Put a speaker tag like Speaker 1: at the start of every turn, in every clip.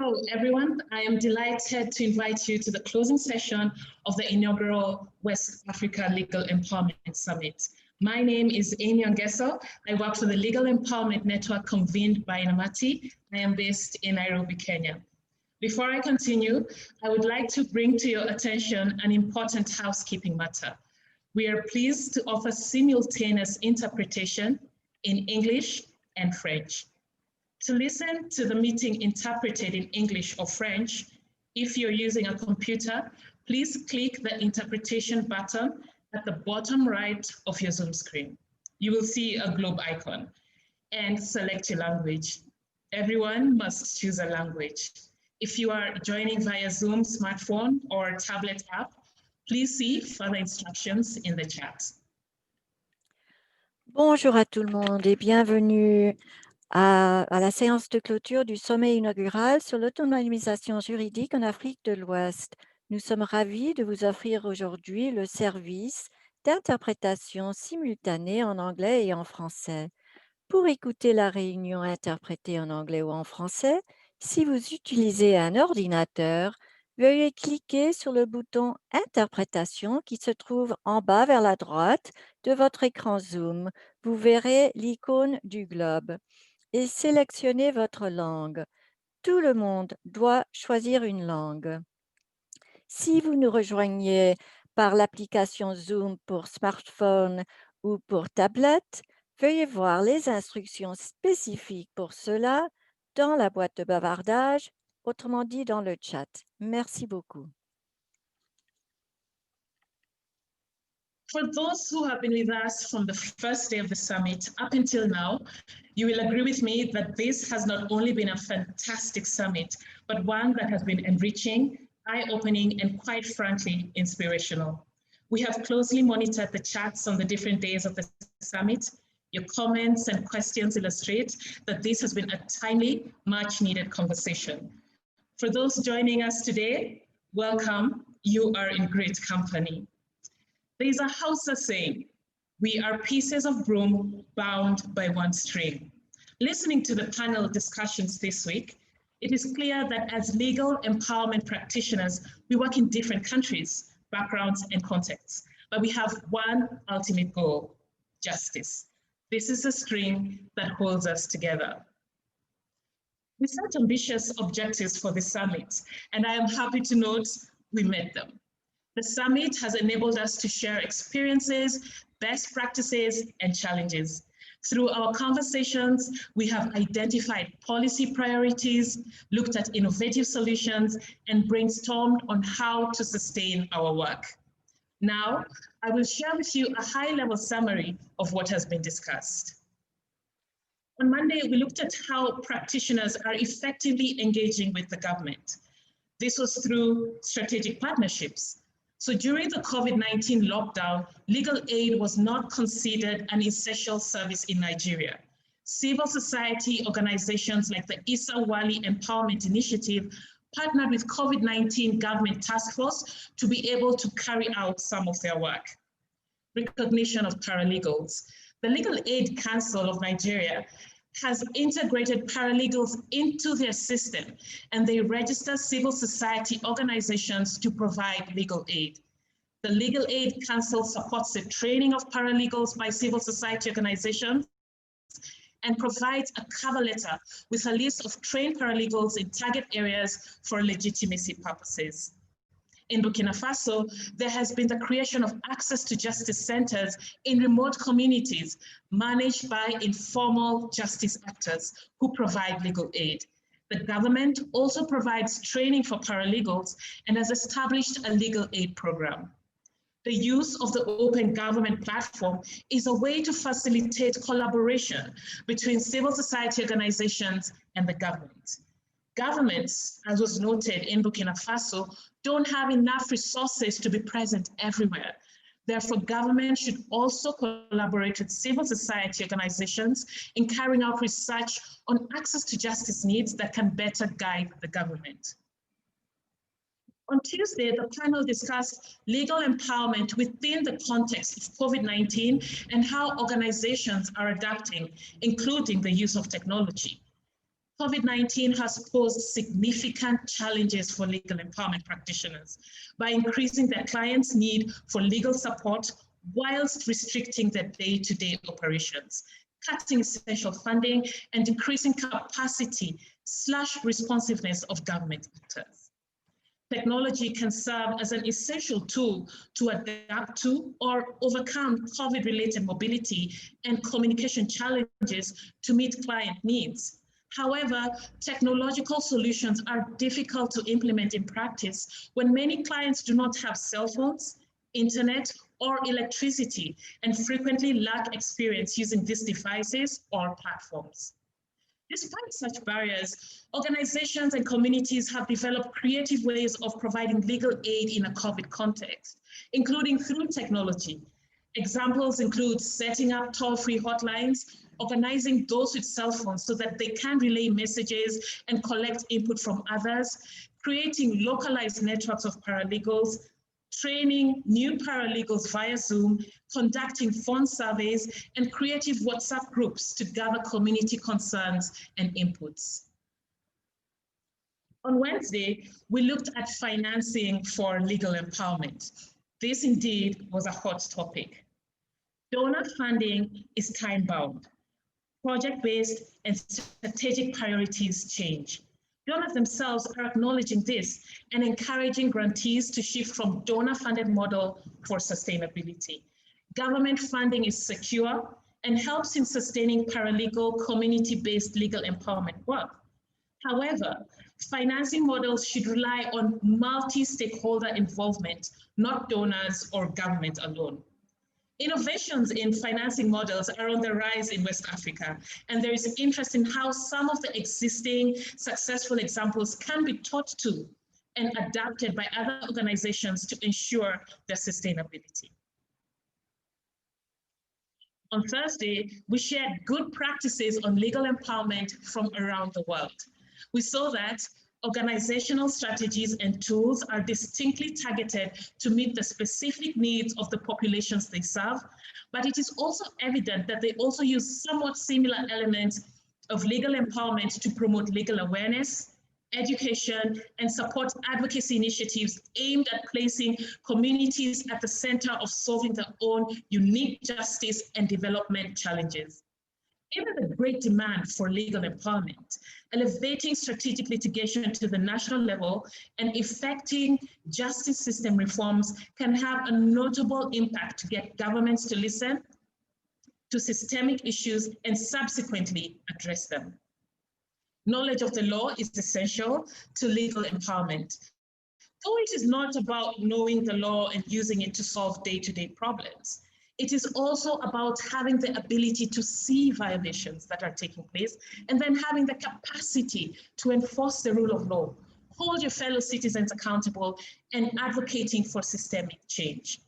Speaker 1: Hello, everyone. I am delighted to invite you to the closing session of the inaugural West Africa Legal Empowerment Summit. My name is Amy Ongeso. I work for the Legal Empowerment Network convened by Inamati. I am based in Nairobi, Kenya. Before I continue, I would like to bring to your attention an important housekeeping matter. We are pleased to offer simultaneous interpretation in English and French. To listen to the meeting interpreted in English or French, if you're using a computer, please click the interpretation button at the bottom right of your Zoom screen. You will see a globe icon and select your language. Everyone must choose a language. If you are joining via Zoom smartphone or tablet app, please see further instructions in the chat.
Speaker 2: Bonjour à tout le monde et bienvenue à la séance de clôture du sommet inaugural sur l'autonomisation juridique en Afrique de l'Ouest. Nous sommes ravis de vous offrir aujourd'hui le service d'interprétation simultanée en anglais et en français. Pour écouter la réunion interprétée en anglais ou en français, si vous utilisez un ordinateur, veuillez cliquer sur le bouton « Interprétation » qui se trouve en bas vers la droite de votre écran Zoom. Vous verrez l'icône du globe et sélectionnez votre langue. Tout le monde doit choisir une langue. Si vous nous rejoignez par l'application Zoom pour smartphone ou pour tablette, veuillez voir les instructions spécifiques pour cela dans la boîte de bavardage, autrement dit dans le chat. Merci beaucoup.
Speaker 1: For those who have been with us from the first day of the summit up until now, you will agree with me that this has not only been a fantastic summit, but one that has been enriching, eye-opening, and quite frankly, inspirational. We have closely monitored the chats on the different days of the summit. Your comments and questions illustrate that this has been a timely, much-needed conversation. For those joining us today, welcome. You are in great company. There is a Hausa saying, we are pieces of broom bound by one string. Listening to the panel discussions this week, it is clear that as legal empowerment practitioners, we work in different countries, backgrounds, and contexts, but we have one ultimate goal, justice. This is the string that holds us together. We set ambitious objectives for the summit, and I am happy to note we met them. The summit has enabled us to share experiences, best practices, and challenges. Through our conversations, we have identified policy priorities, looked at innovative solutions, and brainstormed on how to sustain our work. Now, I will share with you a high-level summary of what has been discussed. On Monday, we looked at how practitioners are effectively engaging with the government. This was through strategic partnerships. So during the COVID-19 lockdown, legal aid was not considered an essential service in Nigeria. Civil society organizations like the Issa Wali Empowerment Initiative partnered with COVID-19 government task force to be able to carry out some of their work. Recognition of paralegals. The Legal Aid Council of Nigeria has integrated paralegals into their system, and they register civil society organizations to provide legal aid. The Legal Aid Council supports the training of paralegals by civil society organizations and provides a cover letter with a list of trained paralegals in target areas for legitimacy purposes. In Burkina Faso, there has been the creation of access to justice centers in remote communities managed by informal justice actors who provide legal aid. The government also provides training for paralegals and has established a legal aid program. The use of the Open Government Platform is a way to facilitate collaboration between civil society organizations and the government. Governments, as was noted in Burkina Faso, don't have enough resources to be present everywhere. Therefore, government should also collaborate with civil society organizations in carrying out research on access to justice needs that can better guide the government. On Tuesday, the panel discussed legal empowerment within the context of COVID-19 and how organizations are adapting, including the use of technology. COVID-19 has posed significant challenges for legal empowerment practitioners by increasing their clients' need for legal support whilst restricting their day-to-day operations, cutting essential funding, and increasing capacity/responsiveness of government actors. Technology can serve as an essential tool to adapt to or overcome COVID-related mobility and communication challenges to meet client needs. However, technological solutions are difficult to implement in practice when many clients do not have cell phones, internet, or electricity, and frequently lack experience using these devices or platforms. Despite such barriers, organizations and communities have developed creative ways of providing legal aid in a COVID context, including through technology. Examples include setting up toll-free hotlines, organizing those with cell phones so that they can relay messages and collect input from others, creating localized networks of paralegals, training new paralegals via Zoom, conducting phone surveys, and creative WhatsApp groups to gather community concerns and inputs. On Wednesday, we looked at financing for legal empowerment. This indeed was a hot topic. Donor funding is time-bound. Project-based and strategic priorities change. Donors themselves are acknowledging this and encouraging grantees to shift from donor-funded model for sustainability. Government funding is secure and helps in sustaining paralegal, community-based legal empowerment work. However, financing models should rely on multi-stakeholder involvement, not donors or government alone. Innovations in financing models are on the rise in West Africa, and there is interest in how some of the existing successful examples can be taught to and adapted by other organizations to ensure their sustainability. On Thursday, we shared good practices on legal empowerment from around the world. We saw that organizational strategies and tools are distinctly targeted to meet the specific needs of the populations they serve, but it is also evident that they also use somewhat similar elements of legal empowerment to promote legal awareness, education, and support advocacy initiatives aimed at placing communities at the center of solving their own unique justice and development challenges. Given the great demand for legal empowerment, elevating strategic litigation to the national level and effecting justice system reforms can have a notable impact to get governments to listen to systemic issues and subsequently address them. Knowledge of the law is essential to legal empowerment. Though it is not about knowing the law and using it to solve day-to-day problems, it is also about having the ability to see violations that are taking place and then having the capacity to enforce the rule of law, hold your fellow citizens accountable, and advocating for systemic change.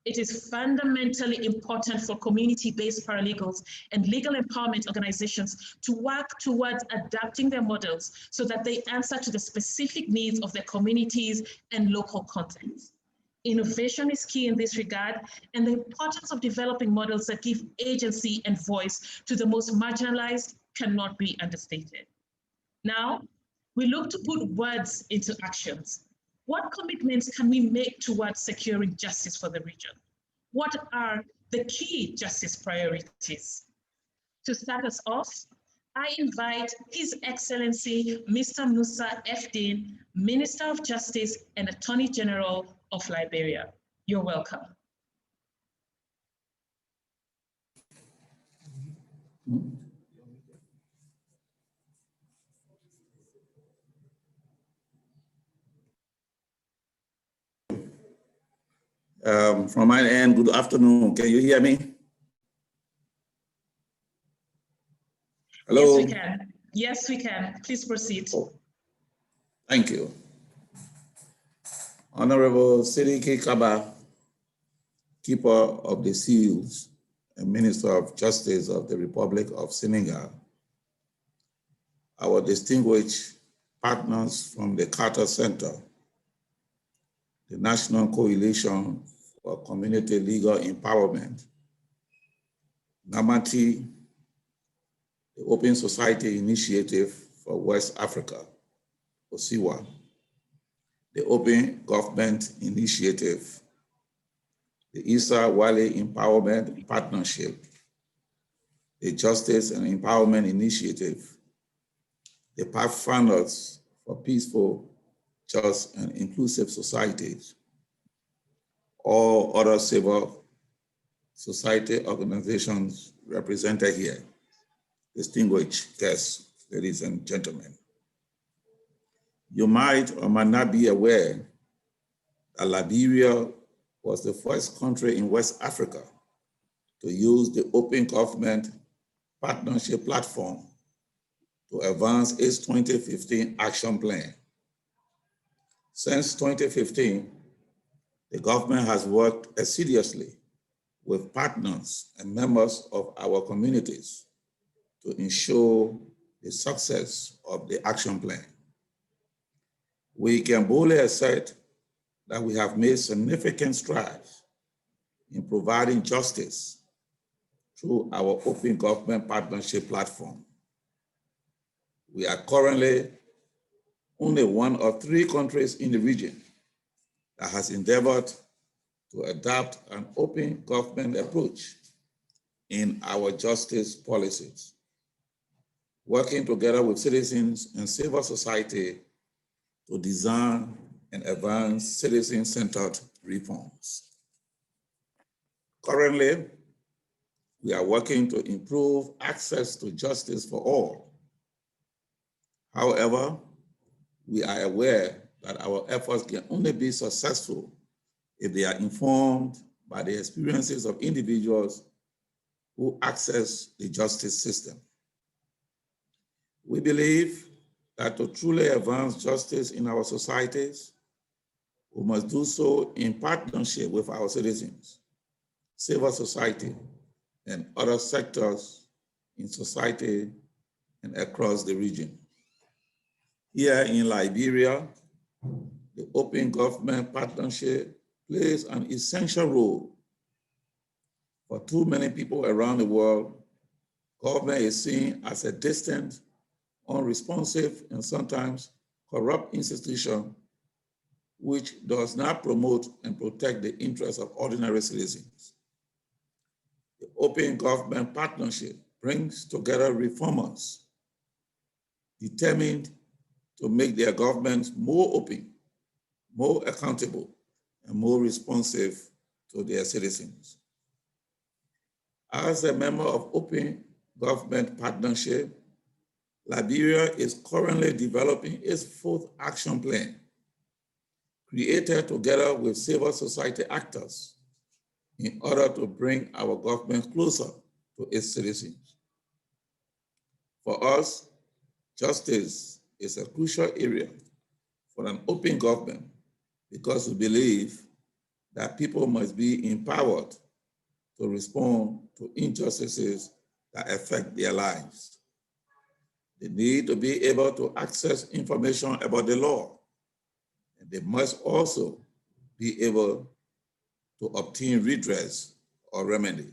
Speaker 1: It is fundamentally important for community-based paralegals and legal empowerment organizations to work towards adapting their models so that they answer to the specific needs of their communities and local contexts. Innovation is key in this regard, and the importance of developing models that give agency and voice to the most marginalized cannot be understated. Now, we look to put words into actions. What commitments can we make towards securing justice for the region? What are the key justice priorities? To start us off, I invite His Excellency, Mr. Musa F. Din, Minister of Justice and Attorney General of Liberia. You're welcome.
Speaker 3: From my end, good afternoon. Can you hear me? Hello?
Speaker 1: Yes, we can. Yes, we can. Please proceed.
Speaker 3: Thank you. Honorable Sidiki Kaba, Keeper of the Seals and Minister of Justice of the Republic of Senegal, our distinguished partners from the Carter Center, the National Coalition for Community Legal Empowerment, NAMATI, the Open Society Initiative for West Africa, OSIWA, the Open Government Initiative, the Issa Wale Empowerment Partnership, the Justice and Empowerment Initiative, the Pathfinders for Peaceful, Just, and Inclusive Societies, all other civil society organizations represented here, distinguished guests, ladies and gentlemen. You might or might not be aware that Liberia was the first country in West Africa to use the Open Government Partnership Platform to advance its 2015 action plan. Since 2015, the government has worked assiduously with partners and members of our communities to ensure the success of the action plan. We can boldly assert that we have made significant strides in providing justice through our Open Government Partnership Platform. We are currently only one of 3 countries in the region that has endeavored to adopt an open government approach in our justice policies, working together with citizens and civil society to design and advance citizen-centered reforms. Currently, we are working to improve access to justice for all. However, we are aware that our efforts can only be successful if they are informed by the experiences of individuals who access the justice system. We believe that to truly advance justice in our societies, we must do so in partnership with our citizens, civil society, and other sectors in society and across the region. Here in Liberia, the Open Government Partnership plays an essential role. For too many people around the world, government is seen as a distant, unresponsive, and sometimes corrupt institution which does not promote and protect the interests of ordinary citizens. The Open Government Partnership brings together reformers determined to make their governments more open, more accountable, and more responsive to their citizens. As a member of Open Government Partnership, Liberia is currently developing its 4th action plan, created together with civil society actors in order to bring our government closer to its citizens. For us, justice is a crucial area for an open government because we believe that people must be empowered to respond to injustices that affect their lives. They need to be able to access information about the law, and they must also be able to obtain redress or remedy.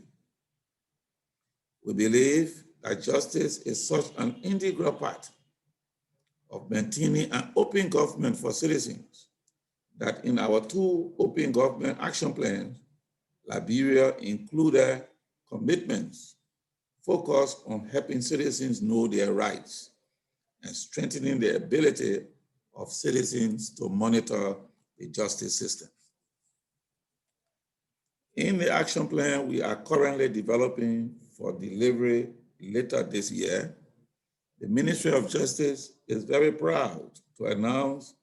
Speaker 3: We believe that justice is such an integral part of maintaining an open government for citizens that in our 2 open government action plans, Liberia included commitments focused on helping citizens know their rights and strengthening the ability of citizens to monitor the justice system. In the action plan we are currently developing for delivery later this year, the Ministry of Justice is very proud to announce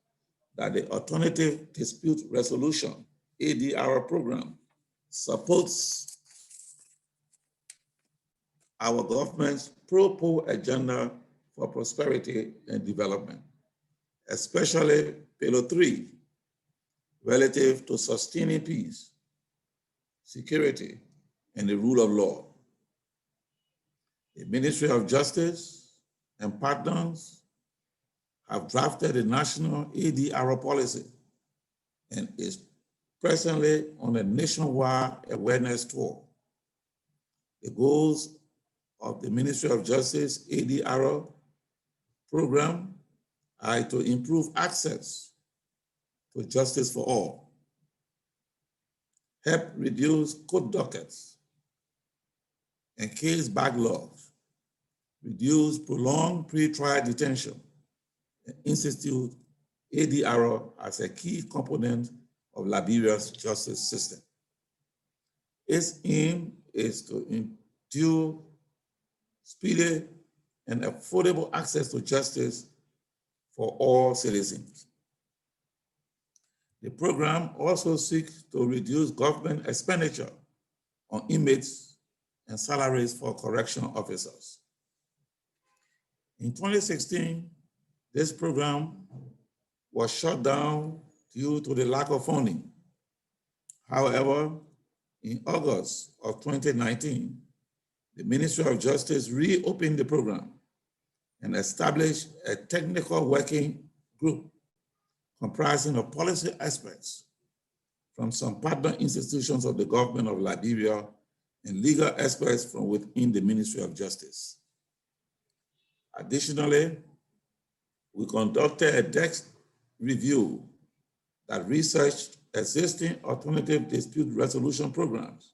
Speaker 3: that the Alternative Dispute Resolution, ADR program, supports our government's pro-poor agenda for prosperity and development. especially Pillar 3, relative to sustaining peace, security, and the rule of law. The Ministry of Justice and partners have drafted a national ADR policy and is presently on a nationwide awareness tour. The goals of the Ministry of Justice ADR program are to improve access to justice for all, help reduce court dockets and case backlogs, reduce prolonged pre-trial detention, and institute ADR as a key component of Liberia's justice system. Its aim is to ensure speedy and affordable access to justice for all citizens. The program also seeks to reduce government expenditure on inmates and salaries for correctional officers. In 2016, this program was shut down due to the lack of funding. However, in August of 2019, the Ministry of Justice reopened the program and established a technical working group comprising of policy experts from some partner institutions of the government of Liberia and legal experts from within the Ministry of Justice. Additionally, we conducted a desk review that researched existing alternative dispute resolution programs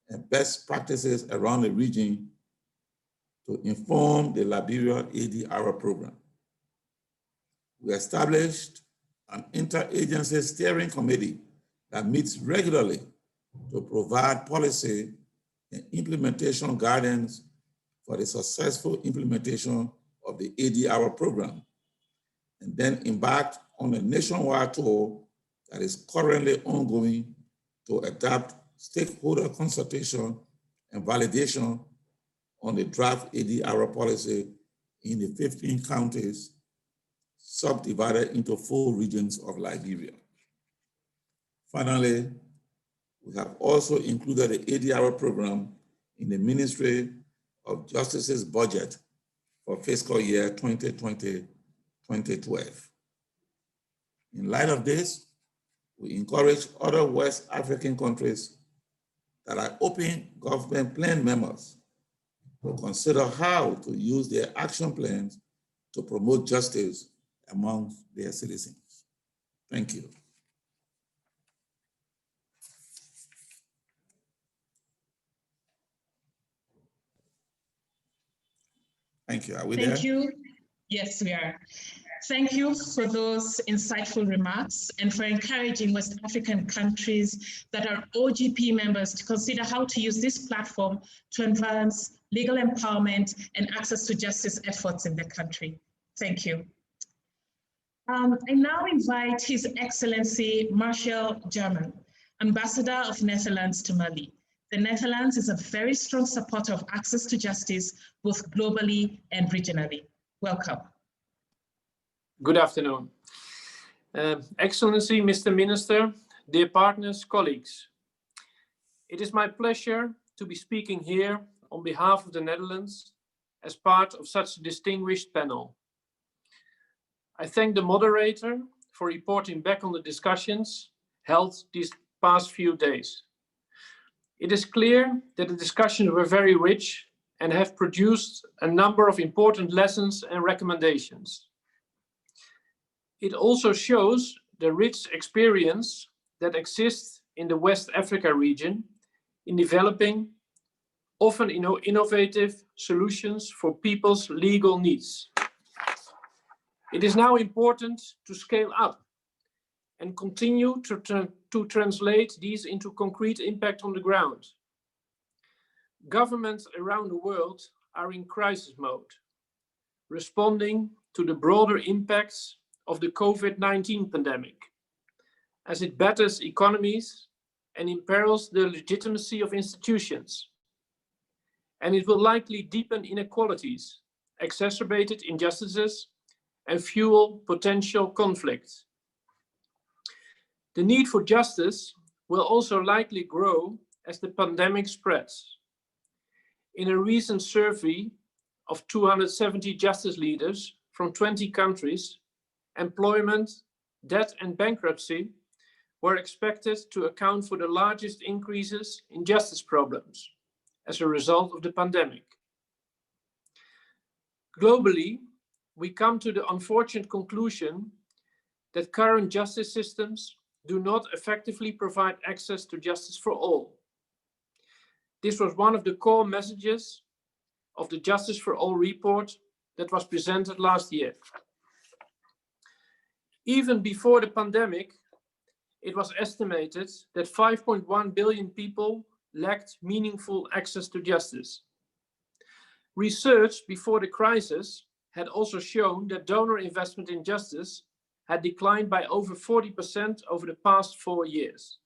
Speaker 3: and best practices around the region to inform the Liberia ADR program. We established an interagency steering committee that meets regularly to provide policy and implementation guidance for the successful implementation of the ADR program, and then embarked on a nationwide tour that is currently ongoing to adapt stakeholder consultation and validation on the draft ADR policy in the 15 counties subdivided into 4 regions of Liberia. Finally, we have also included the ADR program in the Ministry of Justice's budget for fiscal year 2020-2012. In light of this, we encourage other West African countries that are open government plan members to consider how to use their action plans to promote justice among their citizens. Thank you. Thank you. Are we there?
Speaker 1: Thank you. Yes, we are. Thank you for those insightful remarks and for encouraging West African countries that are OGP members to consider how to use this platform to advance legal empowerment and access to justice efforts in the country. Thank you. I now invite His Excellency Marshal German, Ambassador of Netherlands to Mali. The Netherlands is a very strong supporter of access to justice, both globally and regionally. Welcome.
Speaker 4: Good afternoon. Excellency, Mr. Minister, dear partners, colleagues. It is my pleasure to be speaking here on behalf of the Netherlands as part of such a distinguished panel. I thank the moderator for reporting back on the discussions held these past few days. It is clear that the discussions were very rich and have produced a number of important lessons and recommendations. It also shows the rich experience that exists in the West Africa region in developing often innovative solutions for people's legal needs. It is now important to scale up and continue to translate these into concrete impact on the ground. Governments around the world are in crisis mode, responding to the broader impacts of the COVID-19 pandemic, as it batters economies and imperils the legitimacy of institutions. And it will likely deepen inequalities, exacerbated injustices, and fuel potential conflict. The need for justice will also likely grow as the pandemic spreads. In a recent survey of 270 justice leaders from 20 countries, employment, debt, and bankruptcy were expected to account for the largest increases in justice problems as a result of the pandemic. Globally, we come to the unfortunate conclusion that current justice systems do not effectively provide access to justice for all. This was one of the core messages of the Justice for All report that was presented last year. Even before the pandemic, it was estimated that 5.1 billion people lacked meaningful access to justice. Research before the crisis had also shown that donor investment in justice had declined by over 40% over the past 4 years.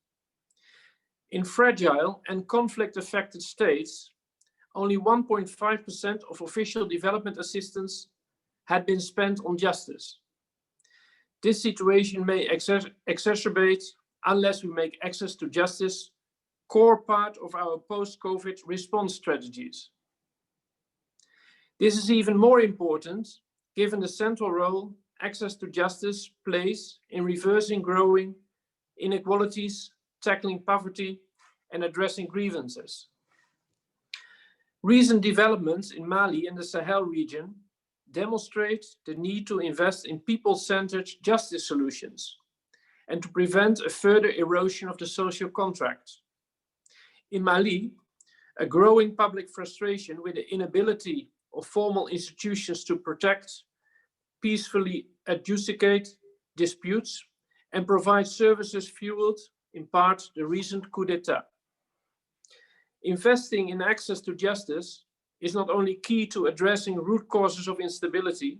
Speaker 4: In fragile and conflict-affected states, only 1.5% of official development assistance had been spent on justice. This situation may exacerbate unless we make access to justice a core part of our post-COVID response strategies. This is even more important given the central role access to justice plays in reversing growing inequalities, tackling poverty, and addressing grievances. Recent developments in Mali and the Sahel region demonstrate the need to invest in people-centered justice solutions and to prevent a further erosion of the social contract. In Mali, a growing public frustration with the inability of formal institutions to protect, peacefully adjudicate disputes, and provide services fueled in part the recent coup d'etat. Investing in access to justice is not only key to addressing root causes of instability,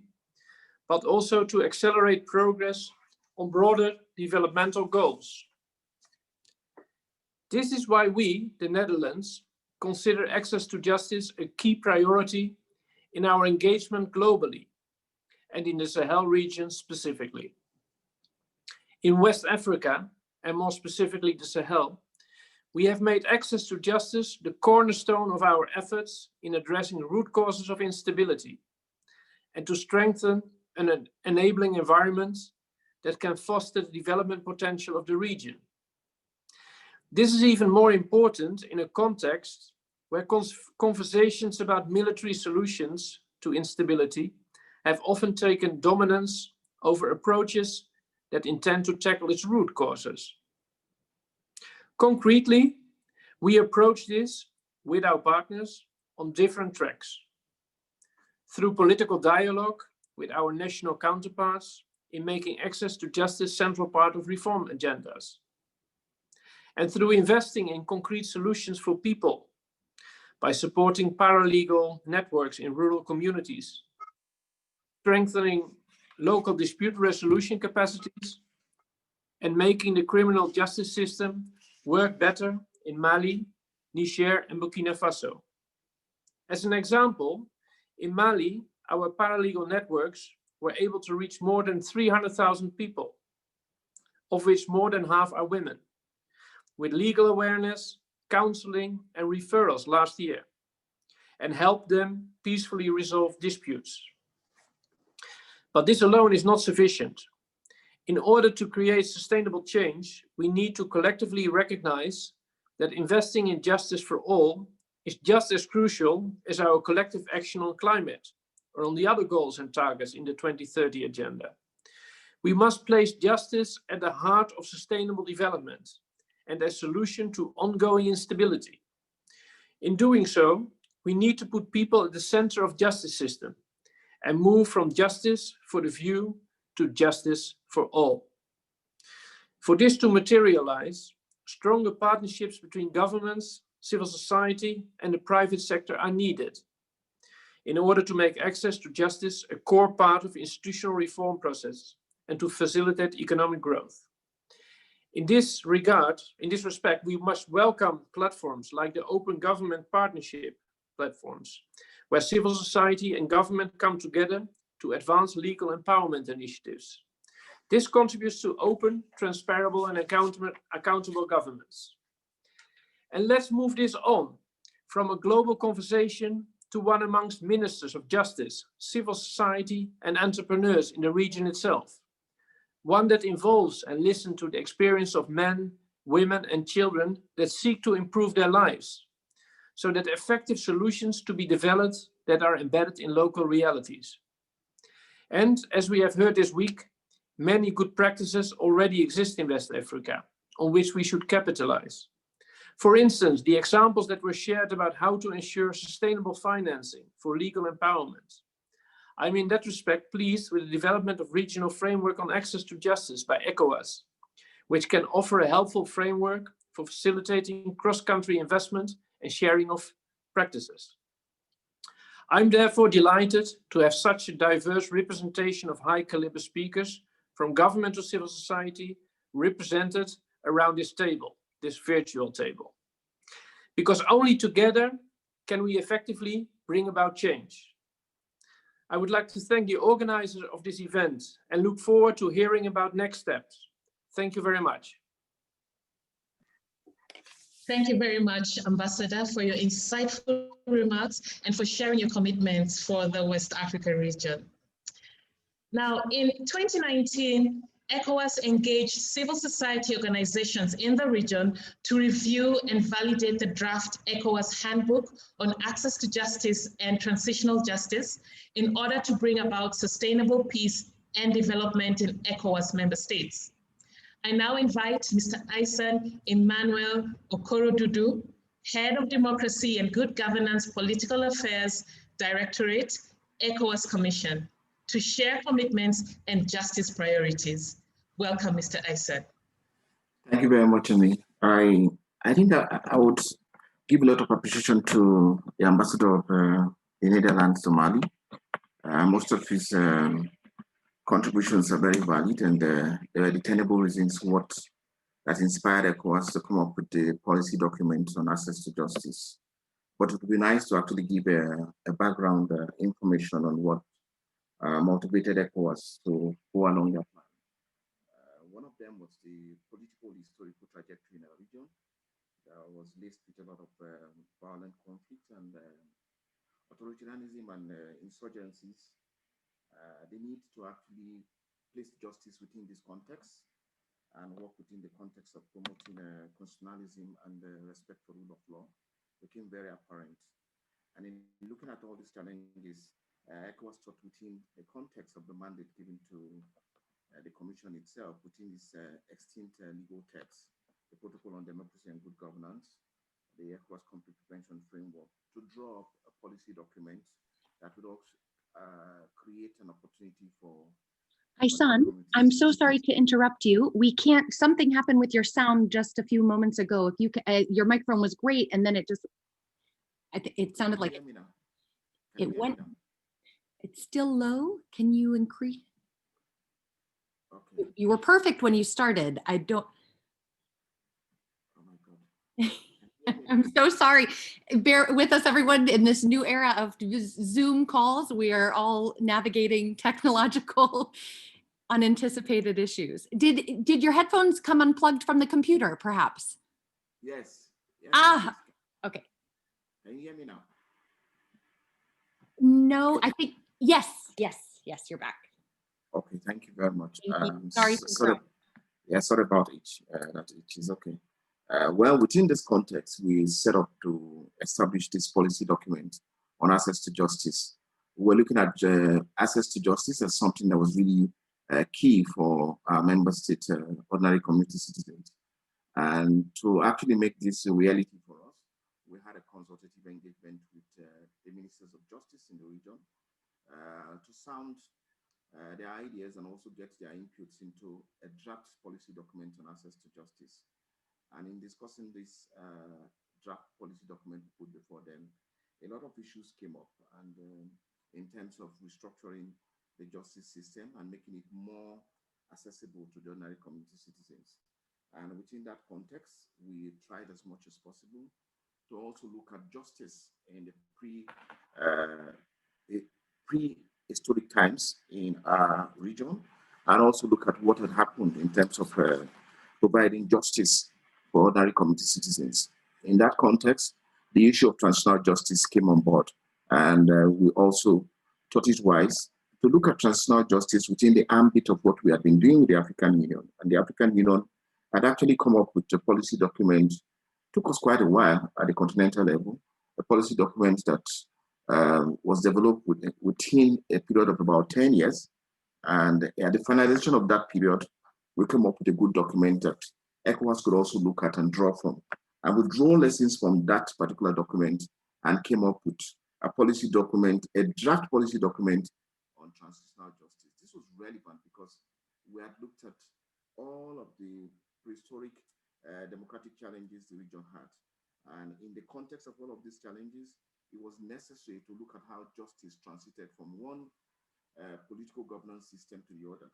Speaker 4: but also to accelerate progress on broader developmental goals. This is why we, the Netherlands, consider access to justice a key priority in our engagement globally and in the Sahel region specifically. In West Africa, and more specifically the Sahel, we have made access to justice the cornerstone of our efforts in addressing root causes of instability and to strengthen an enabling environment that can foster the development potential of the region. This is even more important in a context where conversations about military solutions to instability have often taken dominance over approaches that intend to tackle its root causes. Concretely, we approach this with our partners on different tracks. Through political dialogue with our national counterparts in making access to justice central part of reform agendas. And through investing in concrete solutions for people by supporting paralegal networks in rural communities, strengthening local dispute resolution capacities, and making the criminal justice system work better in Mali, Niger, and Burkina Faso. As an example, in Mali, our paralegal networks were able to reach more than 300,000 people, of which more than half are women, with legal awareness, counseling, and referrals last year, and help them peacefully resolve disputes. But this alone is not sufficient. In order to create sustainable change, we need to collectively recognize that investing in justice for all is just as crucial as our collective action on climate or on the other goals and targets in the 2030 agenda. We must place justice at the heart of sustainable development and as a solution to ongoing instability. In doing so, we need to put people at the center of the justice system and move from justice for the few to justice for all. For this to materialize, stronger partnerships between governments, civil society, and the private sector are needed in order to make access to justice a core part of institutional reform process and to facilitate economic growth. In this respect, we must welcome platforms like the Open Government Partnership platforms, where civil society and government come together to advance legal empowerment initiatives. This contributes to open, transparent, and accountable governments. And let's move this on from a global conversation to one amongst ministers of justice, civil society, and entrepreneurs in the region itself. One that involves and listens to the experience of men, women, and children that seek to improve their lives, so that effective solutions to be developed that are embedded in local realities. And as we have heard this week, many good practices already exist in West Africa, on which we should capitalize. For instance, the examples that were shared about how to ensure sustainable financing for legal empowerment. I'm in that respect pleased with the development of regional framework on access to justice by ECOWAS, which can offer a helpful framework for facilitating cross-country investment and sharing of practices. I'm therefore delighted to have such a diverse representation of high-caliber speakers from government to civil society represented around this table, this virtual table. Because only together can we effectively bring about change. I would like to thank the organizers of this event and look forward to hearing about next steps. Thank you very much.
Speaker 1: Thank you very much, Ambassador, for your insightful remarks and for sharing your commitments for the West Africa region. Now, in 2019, ECOWAS engaged civil society organizations in the region to review and validate the draft ECOWAS handbook on access to justice and transitional justice in order to bring about sustainable peace and development in ECOWAS member states. I now invite Mr. Isan Emmanuel Okoro-Dudu, Head of Democracy and Good Governance Political Affairs Directorate, ECOWAS Commission, to share commitments and justice priorities. Welcome, Mr. Isan.
Speaker 5: Thank you very much, Amy. I think that I would give a lot of appreciation to the ambassador of the Netherlands to Mali. Most of his contributions are very valid, and there are the tenable reasons that inspired ECOWAS to come up with the policy document on access to justice. But it would be nice to actually give a background information on what motivated ECOWAS to go along that plan. One of them was the political historical trajectory in our region that was laced with a lot of violent conflict and authoritarianism and insurgencies. They need to actually place justice within this context and work within the context of promoting constitutionalism and respect for rule of law became very apparent. And in looking at all these challenges, ECOWAS thought within the context of the mandate given to the Commission itself, within this extinct legal text, the Protocol on Democracy and Good Governance, the ECOWAS Conflict Prevention Framework, to draw up a policy document that would also create an opportunity for...
Speaker 6: Isan, I'm so sorry to interrupt you. We can't, something happened with your sound just a few moments ago. If you can, your microphone was great, and then it just, it sounded like it went, it's still low. Can you increase? Okay. You were perfect when you started. I don't.
Speaker 5: Oh my God.
Speaker 6: I'm so sorry. Bear with us, everyone, in this new era of Zoom calls. We are all navigating technological unanticipated issues. Did your headphones come unplugged from the computer, perhaps?
Speaker 5: Yes. Yes.
Speaker 6: Ah, okay.
Speaker 5: Can you hear me now?
Speaker 6: No, I think, yes, you're back.
Speaker 5: Okay, thank you very much.
Speaker 6: Sorry.
Speaker 5: Sorry about it. That it is okay. Well, within this context, we set up to establish this policy document on access to justice. We're looking at access to justice as something that was really key for our member state ordinary community citizens. And to actually make this a reality for us, we had a consultative engagement with the ministers of justice in the region to sound their ideas and also get their inputs into a draft policy document on access to justice. And in discussing this draft policy document put before them, a lot of issues came up, and in terms of restructuring the justice system and making it more accessible to the ordinary community citizens. And within that context, we tried as much as possible to also look at justice in the historic times in our region, and also look at what had happened in terms of providing justice for ordinary community citizens. In that context, the issue of transitional justice came on board, and we also thought it wise to look at transitional justice within the ambit of what we have been doing with the African Union. And the African Union had actually come up with a policy document. It took us quite a while at the continental level, a policy document that was developed within a period of about 10 years. And at the finalization of that period, we came up with a good document that ECOWAS could also look at and draw from. And we drew lessons from that particular document and came up with a policy document, a draft policy document on transitional justice. This was relevant because we had looked at all of the prehistoric democratic challenges the region had. And in the context of all of these challenges, it was necessary to look at how justice transited from one political governance system to the other.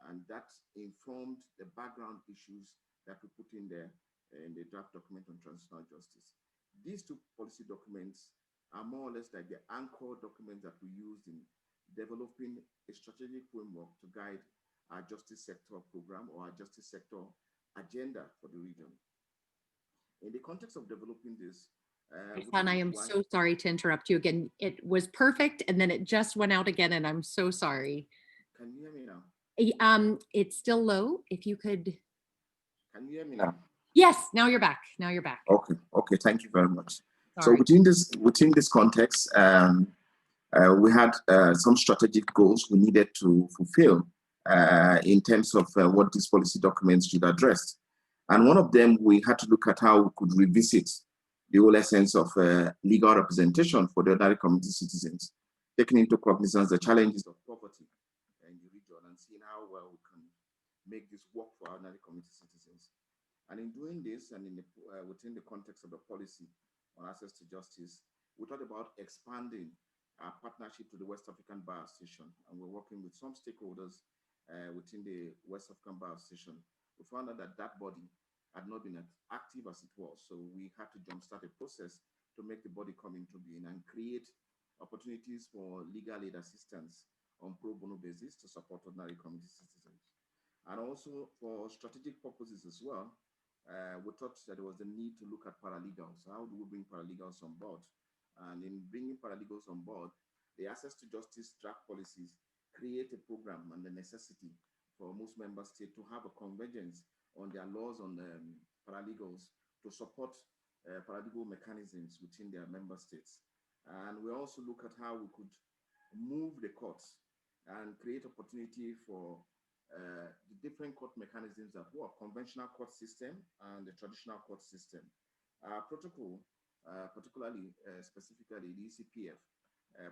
Speaker 5: And that informed the background issues that we put in there in the draft document on transitional justice. These two policy documents are more or less like the anchor documents that we used in developing a strategic framework to guide our justice sector program or our justice sector agenda for the region. In the context of developing this,
Speaker 6: Hassan, I am so sorry to interrupt you again. It was perfect, and then it just went out again, and I'm so sorry.
Speaker 5: Can you hear me now?
Speaker 6: It's still low. If you could.
Speaker 5: Can you hear me now?
Speaker 6: Yes, now you're back. Now you're back.
Speaker 5: Okay, thank you very much.
Speaker 6: Sorry.
Speaker 5: So within this context, we had some strategic goals we needed to fulfill in terms of what these policy documents should address. And one of them, we had to look at how we could revisit the whole essence of legal representation for the ordinary community citizens, taking into cognizance the challenges of poverty in the region and seeing how well we can make this work for ordinary community citizens. And in doing this, and within the context of the policy on access to justice, we thought about expanding our partnership to the West African Bar Association, and we're working with some stakeholders within the West African Bar Association. We found out that that body had not been as active as it was, so we had to jumpstart a process to make the body come into being and create opportunities for legal aid assistance on pro bono basis to support ordinary community citizens. And also for strategic purposes as well, we thought that there was a need to look at paralegals. How do we bring paralegals on board? And in bringing paralegals on board, the access to justice draft policies create a program and the necessity for most member states to have a convergence on their laws on paralegals to support paralegal mechanisms within their member states. And we also look at how we could move the courts and create opportunity for the different court mechanisms that work, conventional court system and the traditional court system. Our protocol, particularly specifically the ECPF,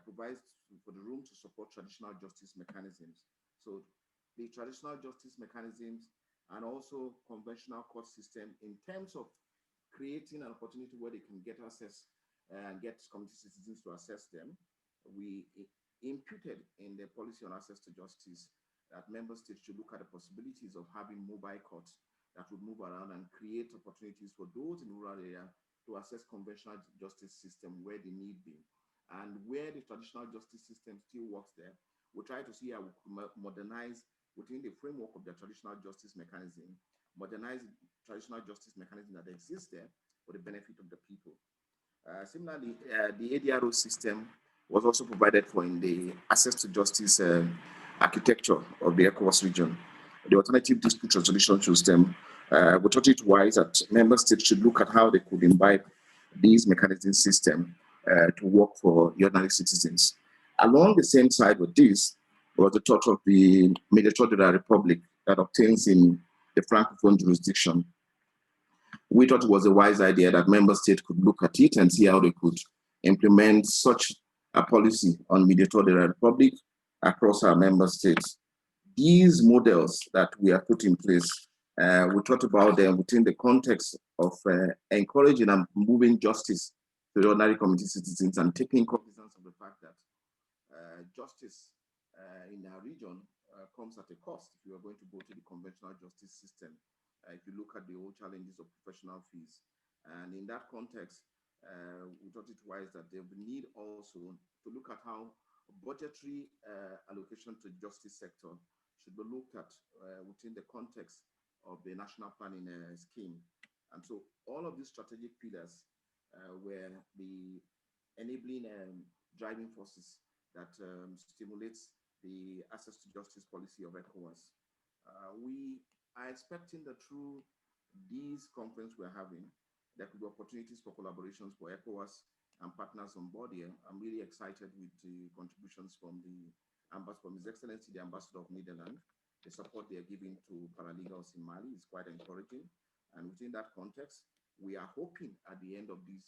Speaker 5: provides for the room to support traditional justice mechanisms. So the traditional justice mechanisms and also conventional court system in terms of creating an opportunity where they can get access and get community citizens to access them. We imputed in the policy on access to justice that member states should look at the possibilities of having mobile courts that would move around and create opportunities for those in rural area to access conventional justice system where they need be. And where the traditional justice system still works there, we try to see how we could modernize within the framework of the traditional justice mechanism, modernize the traditional justice mechanism that exists there for the benefit of the people. Similarly, the ADRO system was also provided for in the access to justice architecture of the ECOWAS region. The alternative dispute resolution system, we thought it wise that member states should look at how they could imbibe these mechanism system to work for ordinary citizens. Along the same side with this was the thought of the Mediator de la Republic that obtains in the Francophone jurisdiction. We thought it was a wise idea that member states could look at it and see how they could implement such a policy on Mediator de la Republic across our member states. These models that we have put in place, we thought about them within the context of encouraging and moving justice to the ordinary community citizens and taking cognizance of the fact that justice in our region comes at a cost if you are going to go to the conventional justice system. If you look at the old challenges of professional fees. And in that context, we thought it wise that there will be need also to look at how budgetary allocation to justice sector should be looked at within the context of the national planning scheme. And so all of these strategic pillars were the enabling driving forces that stimulates the access to justice policy of ECOWAS. We are expecting that through these conference we're having, there could be opportunities for collaborations for ECOWAS and partners on board here. I'm really excited with the contributions from His Excellency, the Ambassador of Netherlands. The support they are giving to paralegals in Mali is quite encouraging. And within that context, we are hoping at the end of this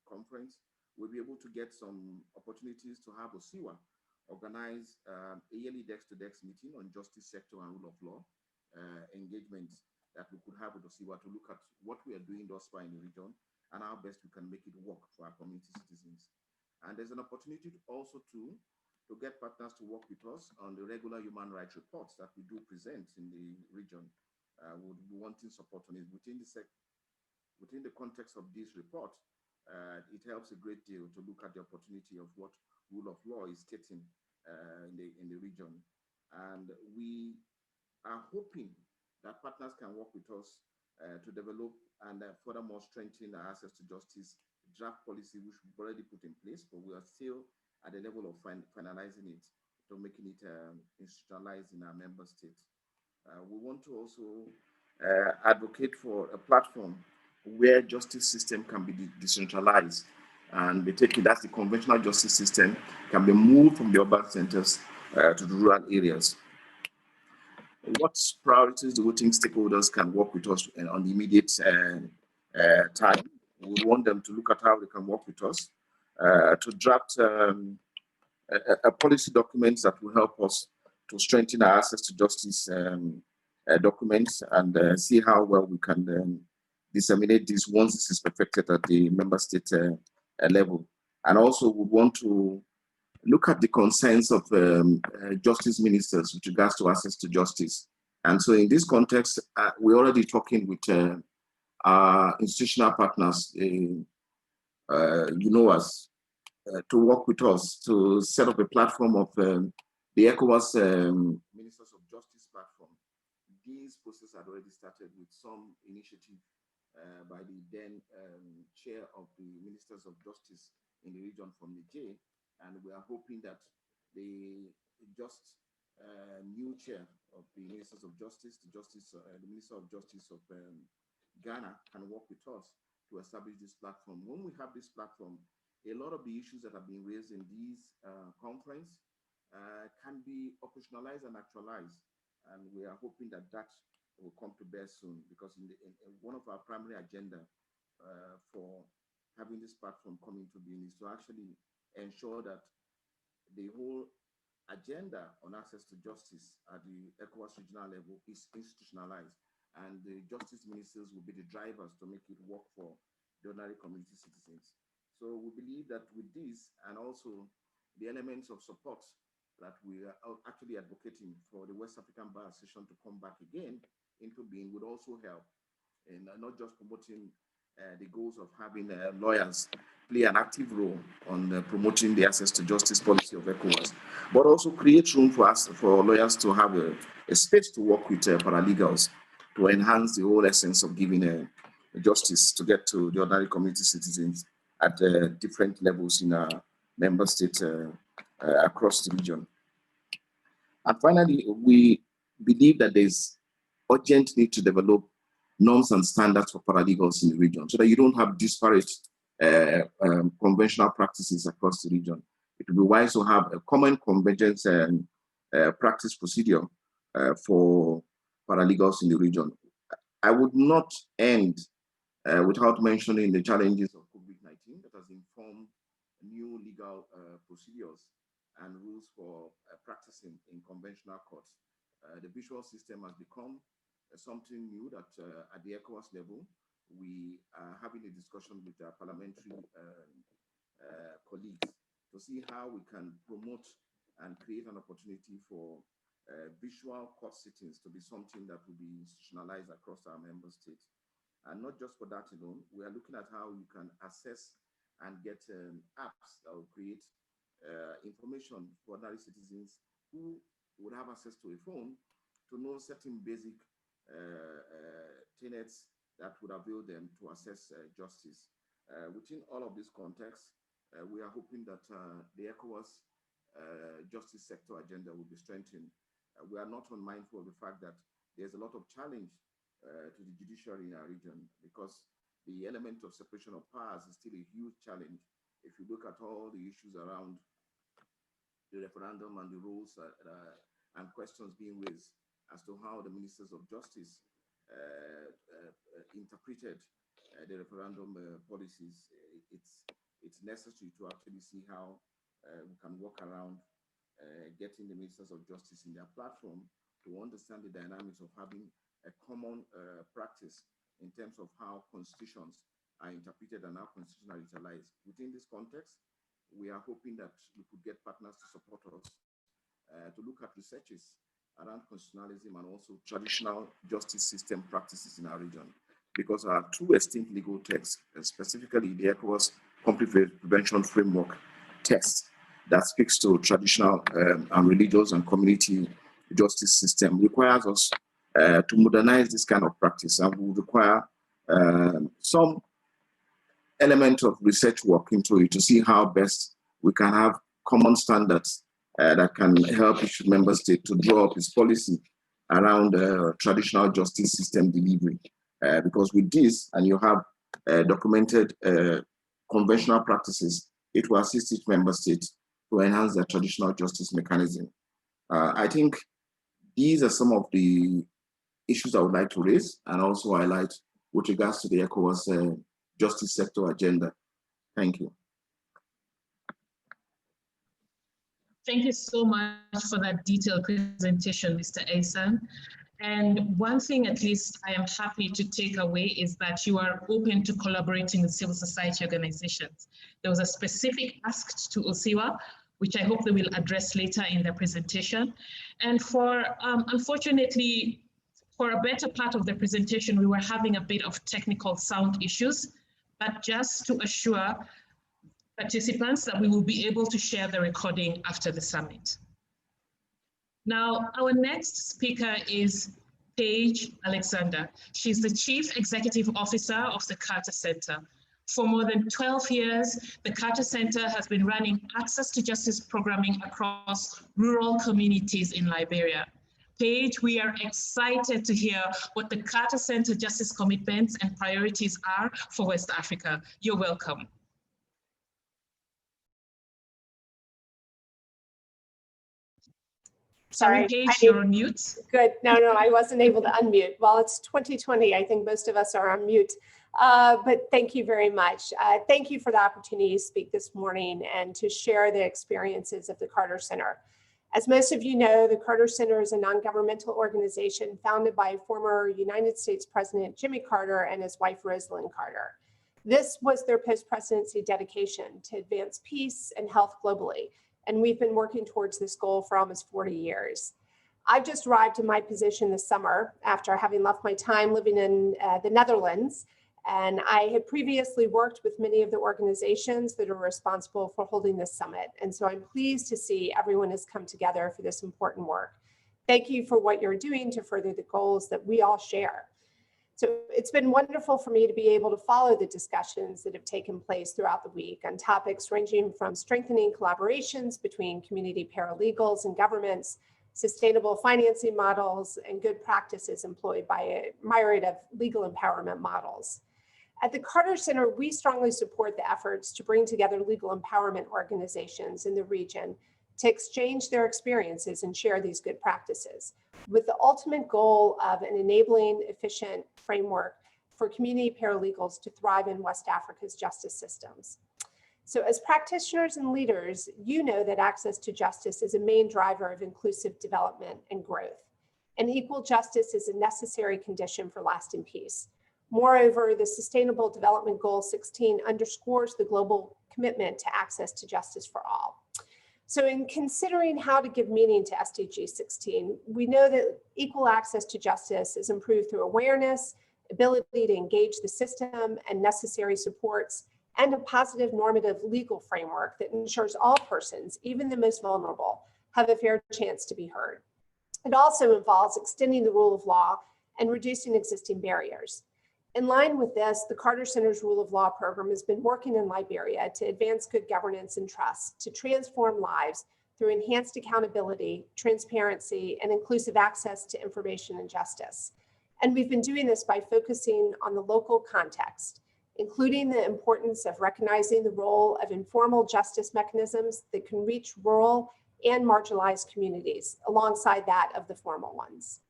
Speaker 5: conference, we'll be able to get some opportunities to have OSIWA organize a yearly desk-to-desk meeting on justice sector and rule of law engagements that we could have with OSIWA to look at what we are doing thus far in the region and how best we can make it work for our community citizens. And there's an opportunity also to get partners to work with us on the regular human rights reports that we do present in the region. Would be wanting support on it within the context of this report. It helps a great deal to look at the opportunity of what rule of law is getting in the region, and we are hoping that partners can work with us to develop and furthermore strengthen our access to justice draft policy, which we've already put in place, but we are still at the level of finalizing it to making it institutionalized in our member states. We want to also advocate for a platform where justice system can be decentralized and be taken, that's the conventional justice system, can be moved from the urban centers to the rural areas. What priorities do we think stakeholders can work with us on the immediate time? We want them to look at how they can work with us to draft a policy document that will help us to strengthen our access to justice documents and see how well we can disseminate this once this is perfected at the member state level. And also we want to look at the concerns of justice ministers with regards to access to justice. And so in this context, we're already talking with our institutional partners, us, to work with us to set up a platform of the ECOWAS Ministers of Justice platform. This process had already started with some initiative by the then chair of the Ministers of Justice in the region from Niger, and we are hoping that the new chair of the Ministers of Justice, the Minister of Justice of Ghana, can work with us to establish this platform. When we have this platform, a lot of the issues that have been raised in these conference can be operationalized and actualized, and we are hoping that that will come to bear soon, because in one of our primary agenda for having this platform coming to being is to actually ensure that the whole agenda on access to justice at the ECOWAS regional level is institutionalized, and the justice ministers will be the drivers to make it work for the ordinary community citizens. So we believe that with this, and also the elements of support that we are actually advocating for the West African Bar Association to come back again into being, would also help in not just promoting the goals of having lawyers play an active role on promoting the access to justice policy of ECOWAS, but also create room for us, for lawyers to have a space to work with paralegals to enhance the whole essence of giving justice to get to the ordinary community citizens at different levels in our member states across the region. And finally, we believe that there's urgent need to develop norms and standards for paralegals in the region so that you don't have disparate conventional practices across the region. It would be wise to have a common convergence practice procedure for paralegals in the region. I would not end without mentioning the challenges of COVID-19 that has informed new legal procedures and rules for practicing in conventional courts. The visual system has become something new that at the ECOWAS level, we are having a discussion with our parliamentary colleagues to see how we can promote and create an opportunity for visual court sittings to be something that will be institutionalized across our member states. And not just for that alone, we are looking at how you can access and get apps that will create information for ordinary citizens who would have access to a phone to know certain basic tenets that would avail them to assess justice. Within all of this context, we are hoping that the ECOWAS justice sector agenda will be strengthened. We are not unmindful of the fact that there's a lot of challenge to the judiciary in our region, because the element of separation of powers is still a huge challenge. If you look at all the issues around the referendum and the rules and questions being raised as to how the ministers of justice interpreted the referendum policies, it's necessary to actually see how we can work around getting the ministers of justice in their platform to understand the dynamics of having a common practice in terms of how constitutions are interpreted and how constitutions are utilized. Within this context, we are hoping that we could get partners to support us to look at researches around constitutionalism and also traditional justice system practices in our region, because our two extinct legal texts, specifically the ECOWAS Conflict Prevention Framework text that speaks to traditional and religious and community justice system, requires us to modernize this kind of practice, and will require some element of research work into it to see how best we can have common standards that can help each member state to draw up its policy around traditional justice system delivery. Because with this, and you have documented conventional practices, it will assist each member state to enhance their traditional justice mechanism. I think these are some of the issues I would like to raise and also highlight with regards to the ECOWAS justice sector agenda. Thank you.
Speaker 1: Thank you so much for that detailed presentation, Mr. Asan. And one thing at least I am happy to take away is that you are open to collaborating with civil society organizations. There was a specific ask to OSIWA, which I hope they will address later in their presentation. And for, unfortunately, for a better part of the presentation, we were having a bit of technical sound issues, but just to assure participants that we will be able to share the recording after the summit. Now, our next speaker is Paige Alexander. She's the Chief Executive Officer of the Carter Center. For more than 12 years, the Carter Center has been running access to justice programming across rural communities in Liberia. Paige, we are excited to hear what the Carter Center justice commitments and priorities are for West Africa. You're welcome. Sorry, Paige, you're on mute.
Speaker 7: Good. No, I wasn't able to unmute. Well, it's 2020. I think most of us are on mute. But thank you very much. Thank you for the opportunity to speak this morning and to share the experiences of the Carter Center. As most of you know, the Carter Center is a non-governmental organization founded by former United States President Jimmy Carter and his wife, Rosalind Carter. This was their post-presidency dedication to advance peace and health globally. And we've been working towards this goal for almost 40 years. I've just arrived in my position this summer after having left my time living in the Netherlands. And I had previously worked with many of the organizations that are responsible for holding this summit. And so I'm pleased to see everyone has come together for this important work. Thank you for what you're doing to further the goals that we all share. So it's been wonderful for me to be able to follow the discussions that have taken place throughout the week on topics ranging from strengthening collaborations between community paralegals and governments, sustainable financing models, and good practices employed by a myriad of legal empowerment models. At the Carter Center, we strongly support the efforts to bring together legal empowerment organizations in the region to exchange their experiences and share these good practices, with the ultimate goal of an enabling, efficient framework for community paralegals to thrive in West Africa's justice systems. So as practitioners and leaders, you know that access to justice is a main driver of inclusive development and growth. And equal justice is a necessary condition for lasting peace. Moreover, the Sustainable Development Goal 16 underscores the global commitment to access to justice for all. So in considering how to give meaning to SDG 16, we know that equal access to justice is improved through awareness, ability to engage the system, and necessary supports, and a positive normative legal framework that ensures all persons, even the most vulnerable, have a fair chance to be heard. It also involves extending the rule of law and reducing existing barriers. In line with this, the Carter Center's Rule of Law program has been working in Liberia to advance good governance and trust, to transform lives through enhanced accountability, transparency, and inclusive access to information and justice. And we've been doing this by focusing on the local context, including the importance of recognizing the role of informal justice mechanisms that can reach rural and marginalized communities alongside that of the formal ones.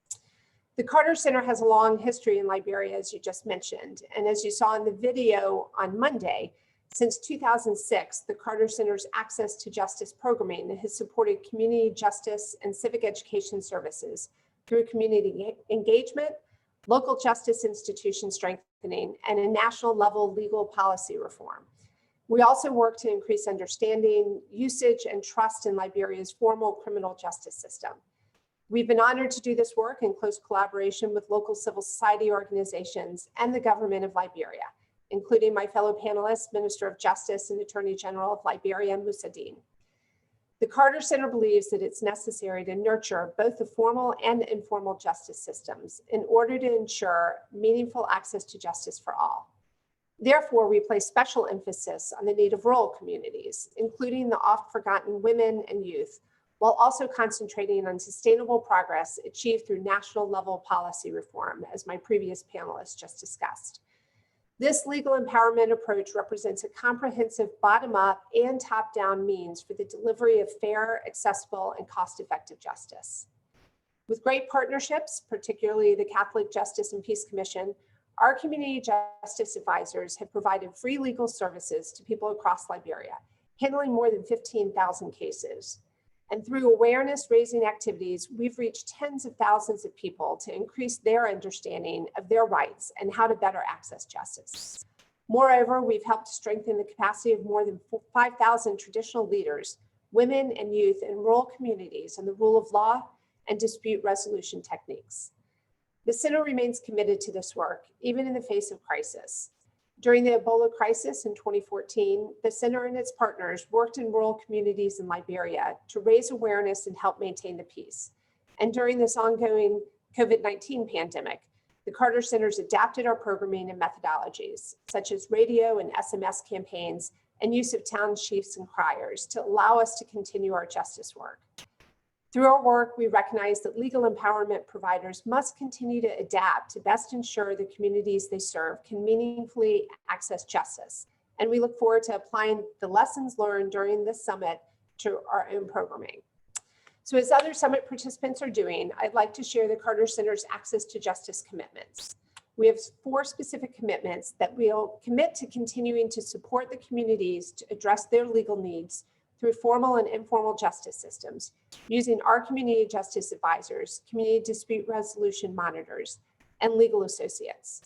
Speaker 7: The Carter Center has a long history in Liberia, as you just mentioned, and as you saw in the video on Monday, since 2006, the Carter Center's Access to Justice programming has supported community justice and civic education services through community engagement, local justice institution strengthening, and a national level legal policy reform. We also work to increase understanding, usage, and trust in Liberia's formal criminal justice system. We've been honored to do this work in close collaboration with local civil society organizations and the government of Liberia, including my fellow panelists, Minister of Justice and Attorney General of Liberia, Musa Dean. The Carter Center believes that it's necessary to nurture both the formal and informal justice systems in order to ensure meaningful access to justice for all. Therefore, we place special emphasis on the need of rural communities, including the oft-forgotten women and youth, while also concentrating on sustainable progress achieved through national level policy reform, as my previous panelists just discussed. This legal empowerment approach represents a comprehensive bottom-up and top-down means for the delivery of fair, accessible, and cost-effective justice. With great partnerships, particularly the Catholic Justice and Peace Commission, our community justice advisors have provided free legal services to people across Liberia, handling more than 15,000 cases. And through awareness-raising activities, we've reached tens of thousands of people to increase their understanding of their rights and how to better access justice. Moreover, we've helped strengthen the capacity of more than 5,000 traditional leaders, women and youth in rural communities on the rule of law and dispute resolution techniques. The Center remains committed to this work, even in the face of crisis. During the Ebola crisis in 2014, the Center and its partners worked in rural communities in Liberia to raise awareness and help maintain the peace. And during this ongoing COVID-19 pandemic, the Carter Centers adapted our programming and methodologies, such as radio and SMS campaigns and use of town chiefs and criers to allow us to continue our justice work. Through our work, we recognize that legal empowerment providers must continue to adapt to best ensure the communities they serve can meaningfully access justice. And we look forward to applying the lessons learned during this summit to our own programming. So as other summit participants are doing, I'd like to share the Carter Center's Access to Justice commitments. We have 4 specific commitments that we'll commit to continuing to support the communities to address their legal needs through formal and informal justice systems, using our community justice advisors, community dispute resolution monitors, and legal associates.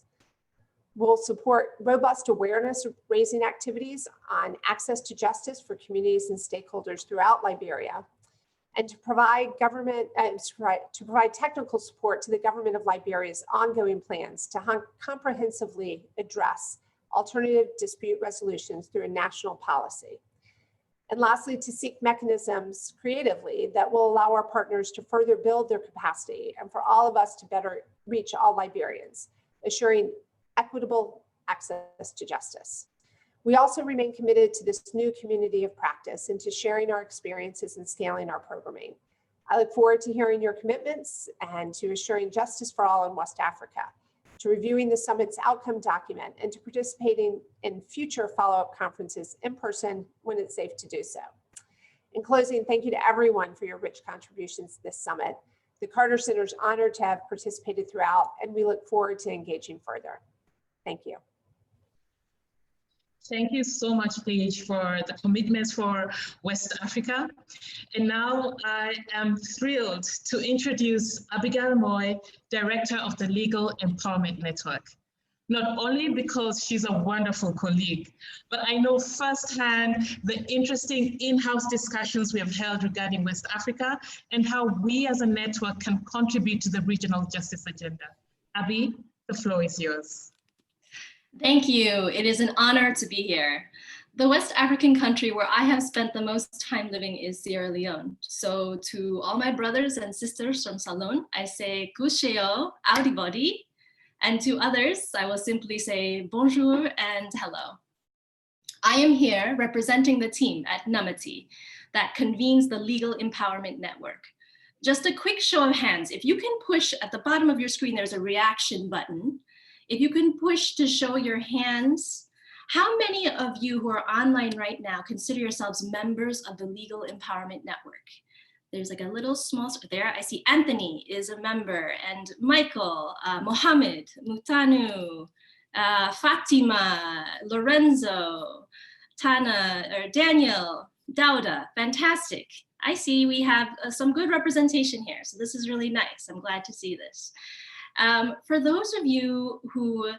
Speaker 7: We'll support robust awareness raising activities on access to justice for communities and stakeholders throughout Liberia, and to provide technical support to the government of Liberia's ongoing plans to comprehensively address alternative dispute resolutions through a national policy. And lastly, to seek mechanisms creatively that will allow our partners to further build their capacity and for all of us to better reach all Liberians, assuring equitable access to justice. We also remain committed to this new community of practice and to sharing our experiences and scaling our programming. I look forward to hearing your commitments and to assuring justice for all in West Africa, to reviewing the summit's outcome document, and to participating in future follow-up conferences in person when it's safe to do so. In closing, thank you to everyone for your rich contributions to this summit. The Carter Center is honored to have participated throughout, and we look forward to engaging further. Thank you.
Speaker 1: Thank you so much, Paige, for the commitments for West Africa. And now I am thrilled to introduce Abigail Moy, Director of the Legal Empowerment Network. Not only because she's a wonderful colleague, but I know firsthand the interesting in-house discussions we have held regarding West Africa and how we as a network can contribute to the regional justice agenda. Abby, the floor is yours.
Speaker 8: Thank you. It is an honor to be here. The West African country where I have spent the most time living is Sierra Leone. So to all my brothers and sisters from Salone, I say Kusheo, Audibody. And to others, I will simply say bonjour and hello. I am here representing the team at Namati that convenes the Legal Empowerment Network. Just a quick show of hands. If you can push at the bottom of your screen, there's a reaction button. If you can push to show your hands, how many of you who are online right now consider yourselves members of the Legal Empowerment Network? There's like a little small, there I see Anthony is a member, and Michael, Mohammed, Mutanu, Fatima, Lorenzo, Tana, or Daniel, Dauda, fantastic. I see we have some good representation here, so this is really nice. I'm glad to see this. For those of you who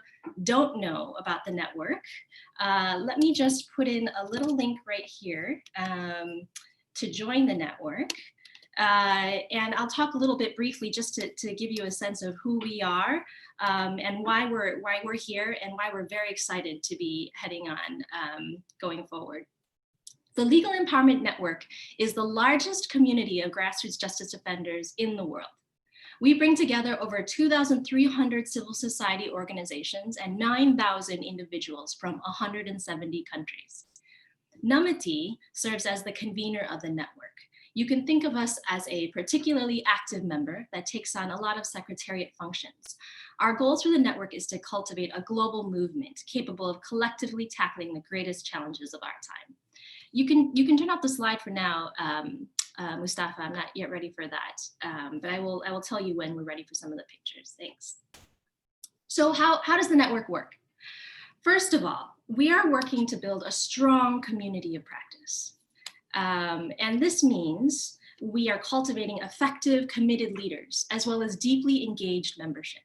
Speaker 8: don't know about the network, let me just put in a little link right here to join the network. And I'll talk a little bit briefly just to give you a sense of who we are and why we're here and why we're very excited to be heading on going forward. The Legal Empowerment Network is the largest community of grassroots justice defenders in the world. We bring together over 2,300 civil society organizations and 9,000 individuals from 170 countries. Namati serves as the convener of the network. You can think of us as a particularly active member that takes on a lot of secretariat functions. Our goal through the network is to cultivate a global movement capable of collectively tackling the greatest challenges of our time. You can turn off the slide for now, Mustafa. I'm not yet ready for that, but I will tell you when we're ready for some of the pictures. Thanks. So how does the network work? First of all, we are working to build a strong community of practice. And this means we are cultivating effective, committed leaders, as well as deeply engaged membership.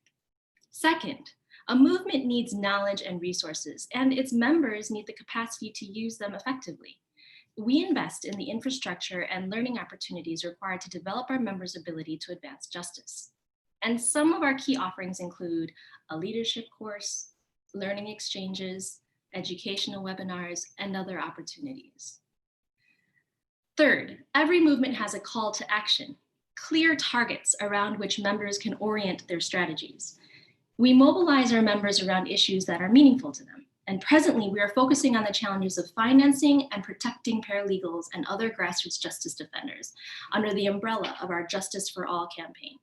Speaker 8: Second, a movement needs knowledge and resources, and its members need the capacity to use them effectively. We invest in the infrastructure and learning opportunities required to develop our members' ability to advance justice. And some of our key offerings include a leadership course, learning exchanges, educational webinars, and other opportunities. Third, every movement has a call to action, clear targets around which members can orient their strategies. We mobilize our members around issues that are meaningful to them. And presently, we are focusing on the challenges of financing and protecting paralegals and other grassroots justice defenders under the umbrella of our Justice for All campaign.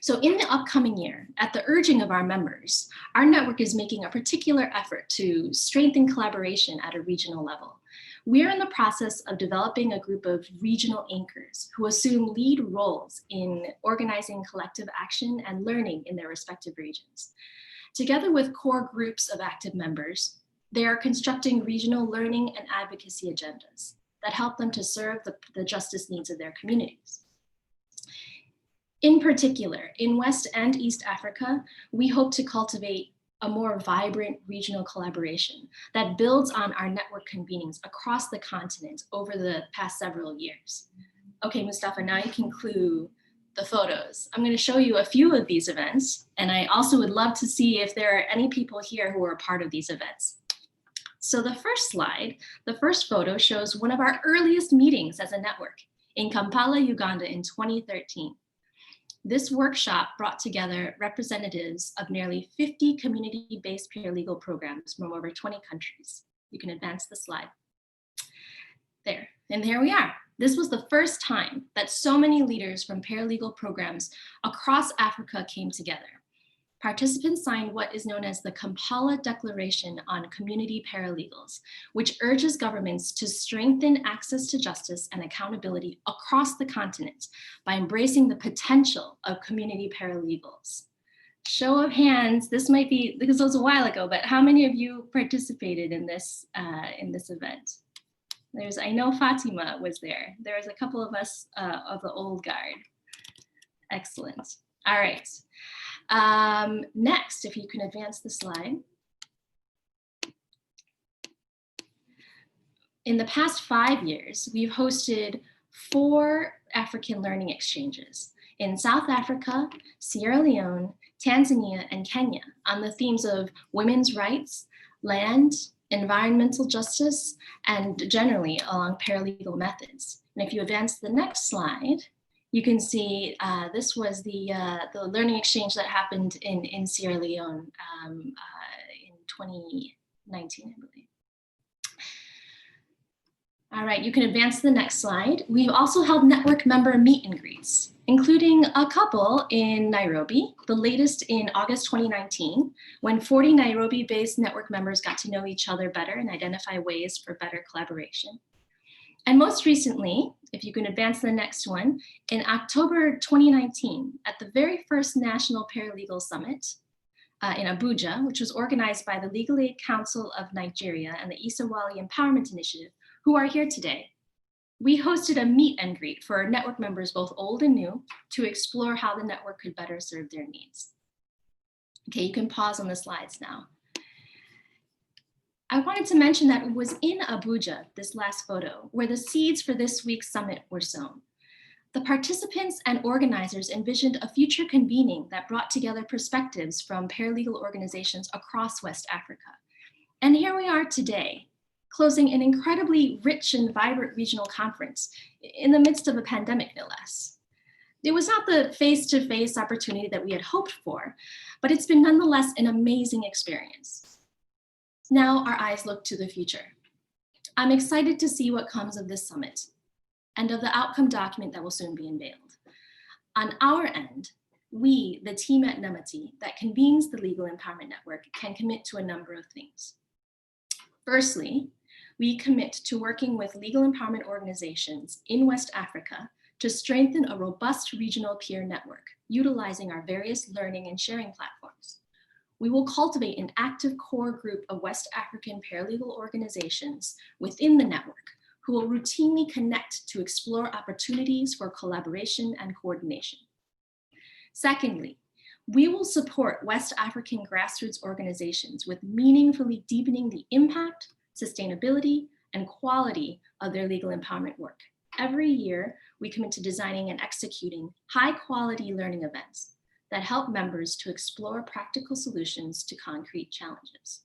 Speaker 8: So in the upcoming year, at the urging of our members, our network is making a particular effort to strengthen collaboration at a regional level. We are in the process of developing a group of regional anchors who assume lead roles in organizing collective action and learning in their respective regions. Together with core groups of active members, they are constructing regional learning and advocacy agendas that help them to serve the justice needs of their communities. In particular, in West and East Africa, we hope to cultivate a more vibrant regional collaboration that builds on our network convenings across the continent over the past several years. Okay, Mustafa, now you can clue the photos. I'm going to show you a few of these events, and I also would love to see if there are any people here who are a part of these events. So the first slide, the first photo shows one of our earliest meetings as a network in Kampala, Uganda in 2013. This workshop brought together representatives of nearly 50 community-based paralegal programs from over 20 countries. You can advance the slide. There, and here we are. This was the first time that so many leaders from paralegal programs across Africa came together. Participants signed what is known as the Kampala Declaration on Community Paralegals, which urges governments to strengthen access to justice and accountability across the continent by embracing the potential of community paralegals. Show of hands, this might be, because it was a while ago, but how many of you participated in this event? I know Fatima was there. There was a couple of us of the old guard. Excellent. All right. Next, if you can advance the slide. In the past 5 years, we've hosted 4 African learning exchanges in South Africa, Sierra Leone, Tanzania, and Kenya on the themes of women's rights, land, environmental justice, and generally along paralegal methods. And if you advance to the next slide, you can see this was the learning exchange that happened in Sierra Leone in 2019, I believe. All right, you can advance to the next slide. We've also held network member meet and greets, including a couple in Nairobi, the latest in August 2019, when 40 Nairobi-based network members got to know each other better and identify ways for better collaboration. And most recently, if you can advance to the next one, in October 2019, at the very first National Paralegal Summit in Abuja, which was organized by the Legal Aid Council of Nigeria and the Isawali Empowerment Initiative, who are here today, we hosted a meet and greet for network members, both old and new, to explore how the network could better serve their needs. Okay, you can pause on the slides now. I wanted to mention that it was in Abuja, this last photo, where the seeds for this week's summit were sown. The participants and organizers envisioned a future convening that brought together perspectives from paralegal organizations across West Africa. And here we are today, closing an incredibly rich and vibrant regional conference in the midst of a pandemic, no less. It was not the face-to-face opportunity that we had hoped for, but it's been nonetheless an amazing experience. Now our eyes look to the future. I'm excited to see what comes of this summit and of the outcome document that will soon be unveiled. On our end, we, the team at NEMATI that convenes the Legal Empowerment Network, can commit to a number of things. Firstly, we commit to working with legal empowerment organizations in West Africa to strengthen a robust regional peer network, utilizing our various learning and sharing platforms. We will cultivate an active core group of West African paralegal organizations within the network who will routinely connect to explore opportunities for collaboration and coordination. Secondly, we will support West African grassroots organizations with meaningfully deepening the impact, sustainability, and quality of their legal empowerment work. Every year, we commit to designing and executing high-quality learning events that help members to explore practical solutions to concrete challenges.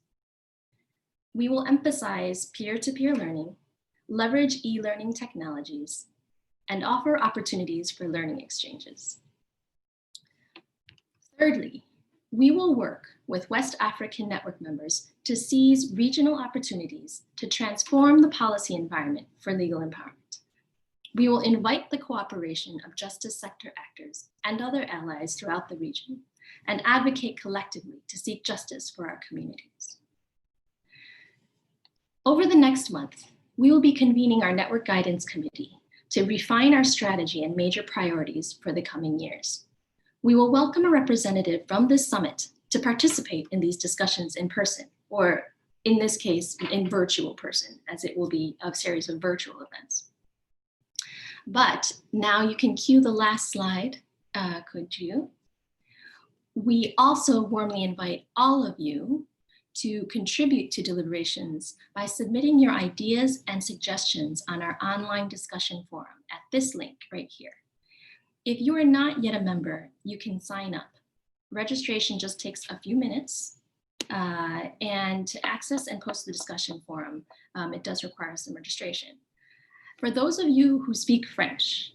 Speaker 8: We will emphasize peer-to-peer learning, leverage e-learning technologies, and offer opportunities for learning exchanges. Thirdly, we will work with West African network members to seize regional opportunities to transform the policy environment for legal empowerment. We will invite the cooperation of justice sector actors and other allies throughout the region and advocate collectively to seek justice for our communities. Over the next month, we will be convening our Network Guidance Committee to refine our strategy and major priorities for the coming years. We will welcome a representative from this summit to participate in these discussions in person, or in this case, in virtual person, as it will be a series of virtual events. But now you can cue the last slide, could you? We also warmly invite all of you to contribute to deliberations by submitting your ideas and suggestions on our online discussion forum at this link right here. If you are not yet a member, you can sign up. Registration just takes a few minutes, and to access and post the discussion forum, it does require some registration. For those of you who speak French,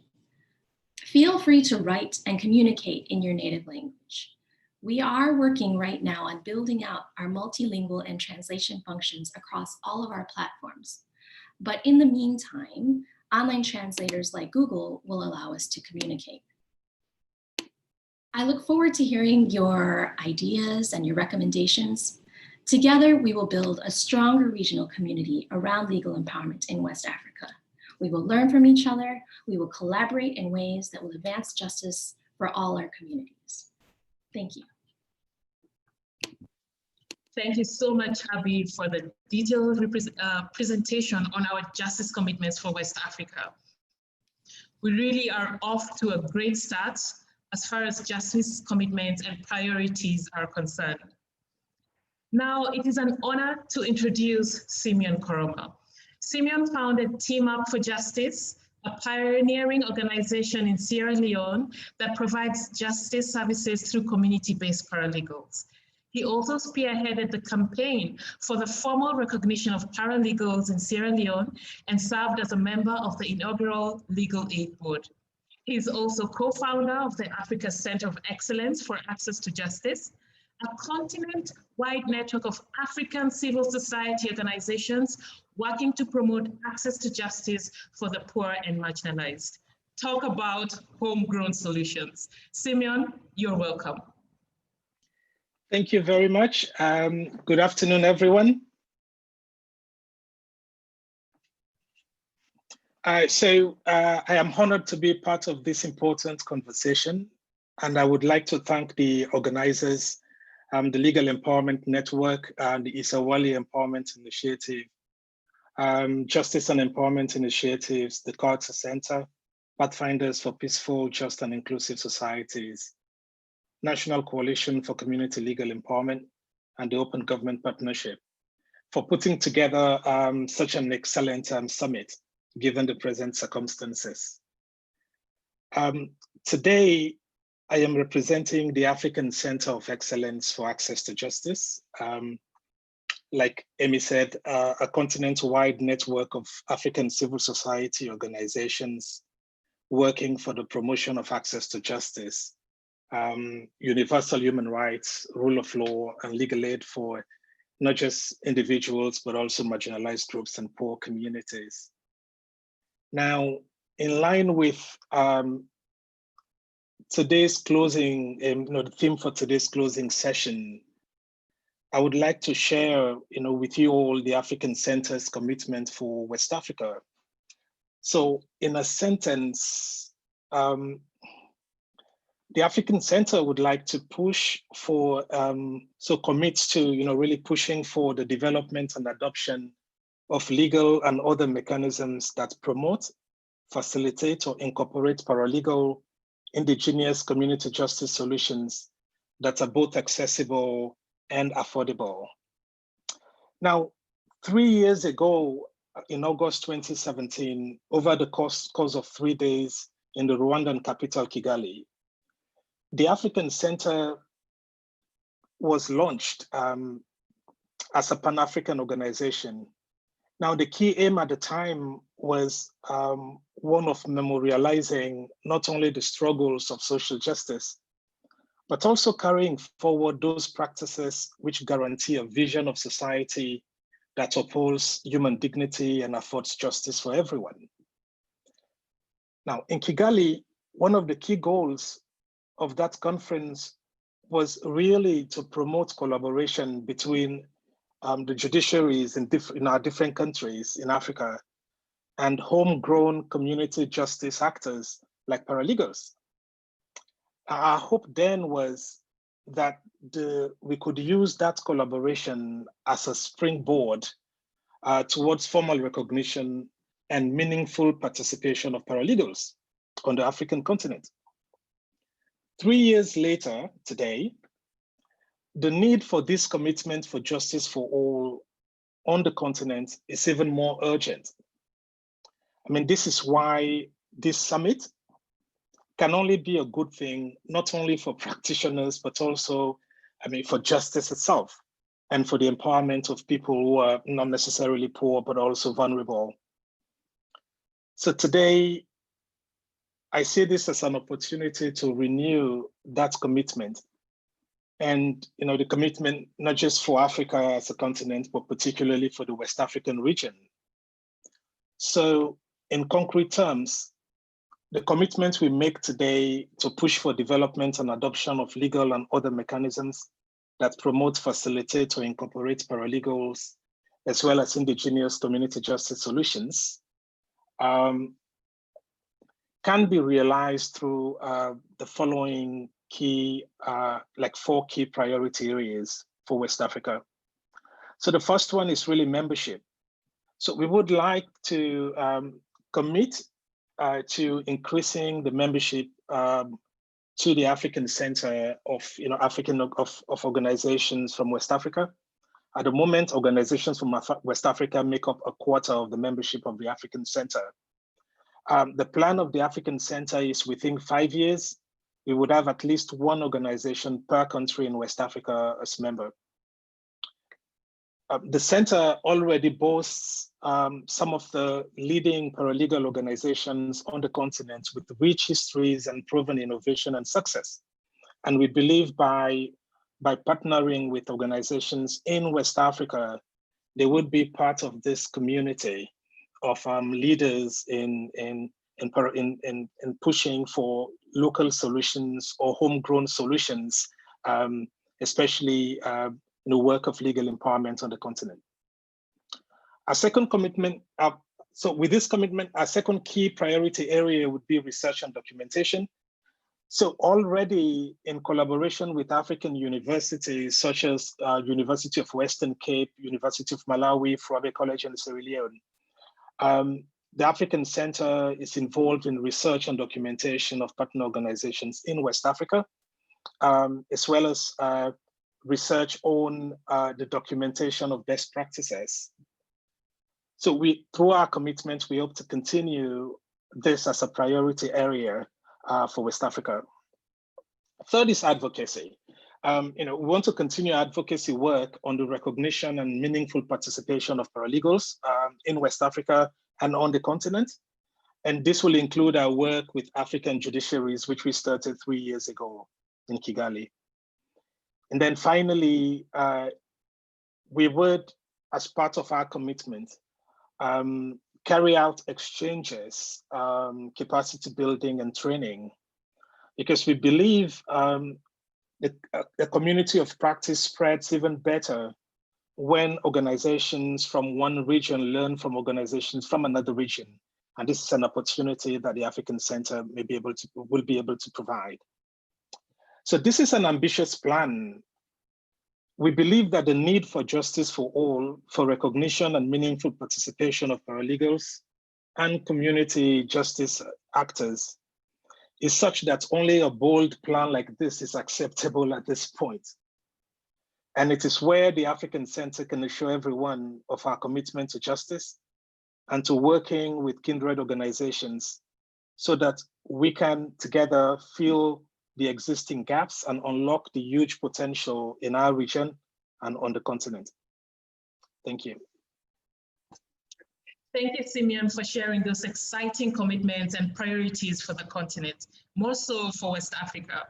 Speaker 8: feel free to write and communicate in your native language. We are working right now on building out our multilingual and translation functions across all of our platforms. But in the meantime, online translators like Google will allow us to communicate. I look forward to hearing your ideas and your recommendations. Together, we will build a stronger regional community around legal empowerment in West Africa. We will learn from each other. We will collaborate in ways that will advance justice for all our communities. Thank you.
Speaker 1: Thank you so much, Abby, for the detailed presentation on our justice commitments for West Africa. We really are off to a great start as far as justice commitments and priorities are concerned. Now, it is an honor to introduce Simeon Koroma. Simeon founded Team Up for Justice, a pioneering organization in Sierra Leone that provides justice services through community-based paralegals. He also spearheaded the campaign for the formal recognition of paralegals in Sierra Leone and served as a member of the inaugural Legal Aid Board. He is also co-founder of the Africa Center of Excellence for Access to Justice, a continent-wide network of African civil society organizations working to promote access to justice for the poor and marginalized. Talk about homegrown solutions. Simeon, you're welcome.
Speaker 9: Thank you very much. Good afternoon, everyone. I am honored to be part of this important conversation, and I would like to thank the organizers, the Legal Empowerment Network, and the Isawali Empowerment Initiative, Justice and Empowerment Initiatives, the Carter Center, Pathfinders for Peaceful, Just and Inclusive Societies, National Coalition for Community Legal Empowerment, and the Open Government Partnership for putting together such an excellent summit, given the present circumstances. Today, I am representing the African Center of Excellence for Access to Justice. Like Amy said, a continent-wide network of African civil society organizations working for the promotion of access to justice, universal human rights, rule of law, and legal aid for not just individuals, but also marginalized groups and poor communities. Now, in line with today's closing, the theme for today's closing session, I would like to share, with you all the African Center's commitment for West Africa. So, in a sentence, the African Center would like to push for, commits to, really pushing for the development and adoption of legal and other mechanisms that promote, facilitate, or incorporate paralegal, indigenous community justice solutions that are both accessible and affordable. Now, 3 years ago, in August 2017, over the course of 3 days in the Rwandan capital, Kigali, the African Center was launched as a Pan-African organization. Now, the key aim at the time was one of memorializing not only the struggles of social justice, but also carrying forward those practices which guarantee a vision of society that upholds human dignity and affords justice for everyone. Now, in Kigali, one of the key goals of that conference was really to promote collaboration between the judiciaries in our different countries in Africa and homegrown community justice actors like paralegals. Our hope then was that we could use that collaboration as a springboard towards formal recognition and meaningful participation of paralegals on the African continent. 3 years later, today, the need for this commitment for justice for all on the continent is even more urgent. I mean, this is why this summit can only be a good thing, not only for practitioners, but also, for justice itself and for the empowerment of people who are not necessarily poor, but also vulnerable. So today, I see this as an opportunity to renew that commitment. And the commitment, not just for Africa as a continent, but particularly for the West African region. So in concrete terms, the commitment we make today to push for development and adoption of legal and other mechanisms that promote, facilitate, or incorporate paralegals, as well as indigenous community justice solutions, can be realized through the following key, 4 key priority areas for West Africa. So the first one is really membership. So we would like to commit to increasing the membership to the African Center of organizations from West Africa. At the moment, organizations from West Africa make up 1/4 of the membership of the African Center. The plan of the African Center is within 5 years we would have at least one organization per country in West Africa as member. The center already boasts some of the leading paralegal organizations on the continent with rich histories and proven innovation and success. And we believe by partnering with organizations in West Africa, they would be part of this community of leaders in pushing for local solutions or homegrown solutions, especially work of legal empowerment on the continent. Our second commitment, so with this commitment, our second key priority area would be research and documentation. So already in collaboration with African universities such as University of Western Cape, University of Malawi, Frobe College in Sierra Leone, the African Center is involved in research and documentation of partner organizations in West Africa, as well as research on the documentation of best practices. So through our commitment, we hope to continue this as a priority area for West Africa. Third is advocacy. We want to continue advocacy work on the recognition and meaningful participation of paralegals in West Africa and on the continent. And this will include our work with African judiciaries, which we started 3 years ago in Kigali. And then finally, we would, as part of our commitment, carry out exchanges, capacity building and training, because we believe the community of practice spreads even better when organizations from one region learn from organizations from another region. And this is an opportunity that the African Center will be able to provide. So this is an ambitious plan. We believe that the need for justice for all, for recognition and meaningful participation of paralegals and community justice actors is such that only a bold plan like this is acceptable at this point. And it is where the African Center can assure everyone of our commitment to justice and to working with kindred organizations so that we can together fill the existing gaps and unlock the huge potential in our region and on the continent. Thank you.
Speaker 1: Thank you, Simeon, for sharing those exciting commitments and priorities for the continent, more so for West Africa.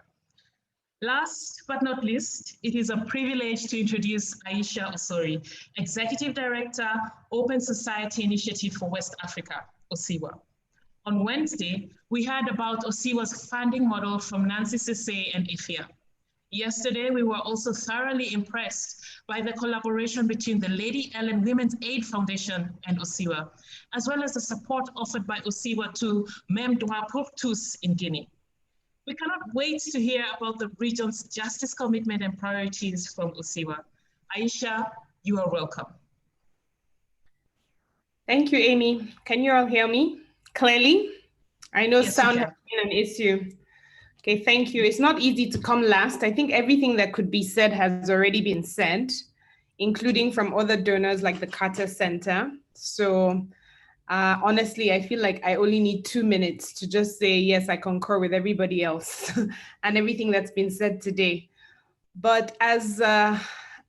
Speaker 1: Last but not least, it is a privilege to introduce Aisha Osori, Executive Director, Open Society Initiative for West Africa, OSIWA. On Wednesday, we heard about OSIWA's funding model from Nancy Sese and Ifia. Yesterday, we were also thoroughly impressed by the collaboration between the Lady Ellen Women's Aid Foundation and OSIWA, as well as the support offered by OSIWA to Mem Droit pour tous in Guinea. We cannot wait to hear about the region's justice commitment and priorities from OSIWA. Aisha, you are welcome.
Speaker 10: Thank you, Amy. Can you all hear me clearly? I know yes, sound has been an issue. Okay, thank you. It's not easy to come last. I think everything that could be said has already been said, including from other donors like the Carter Center. So honestly, I feel like I only need 2 minutes to just say, yes, I concur with everybody else and everything that's been said today. But as I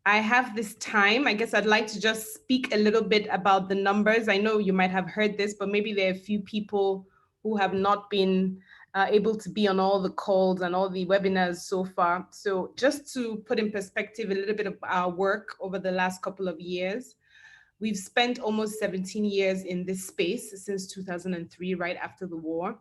Speaker 10: have this time, I guess I'd like to just speak a little bit about the numbers. I know you might have heard this, but maybe there are a few people who have not been able to be on all the calls and all the webinars so far. So just to put in perspective a little bit of our work over the last couple of years, we've spent almost 17 years in this space since 2003, right after the war.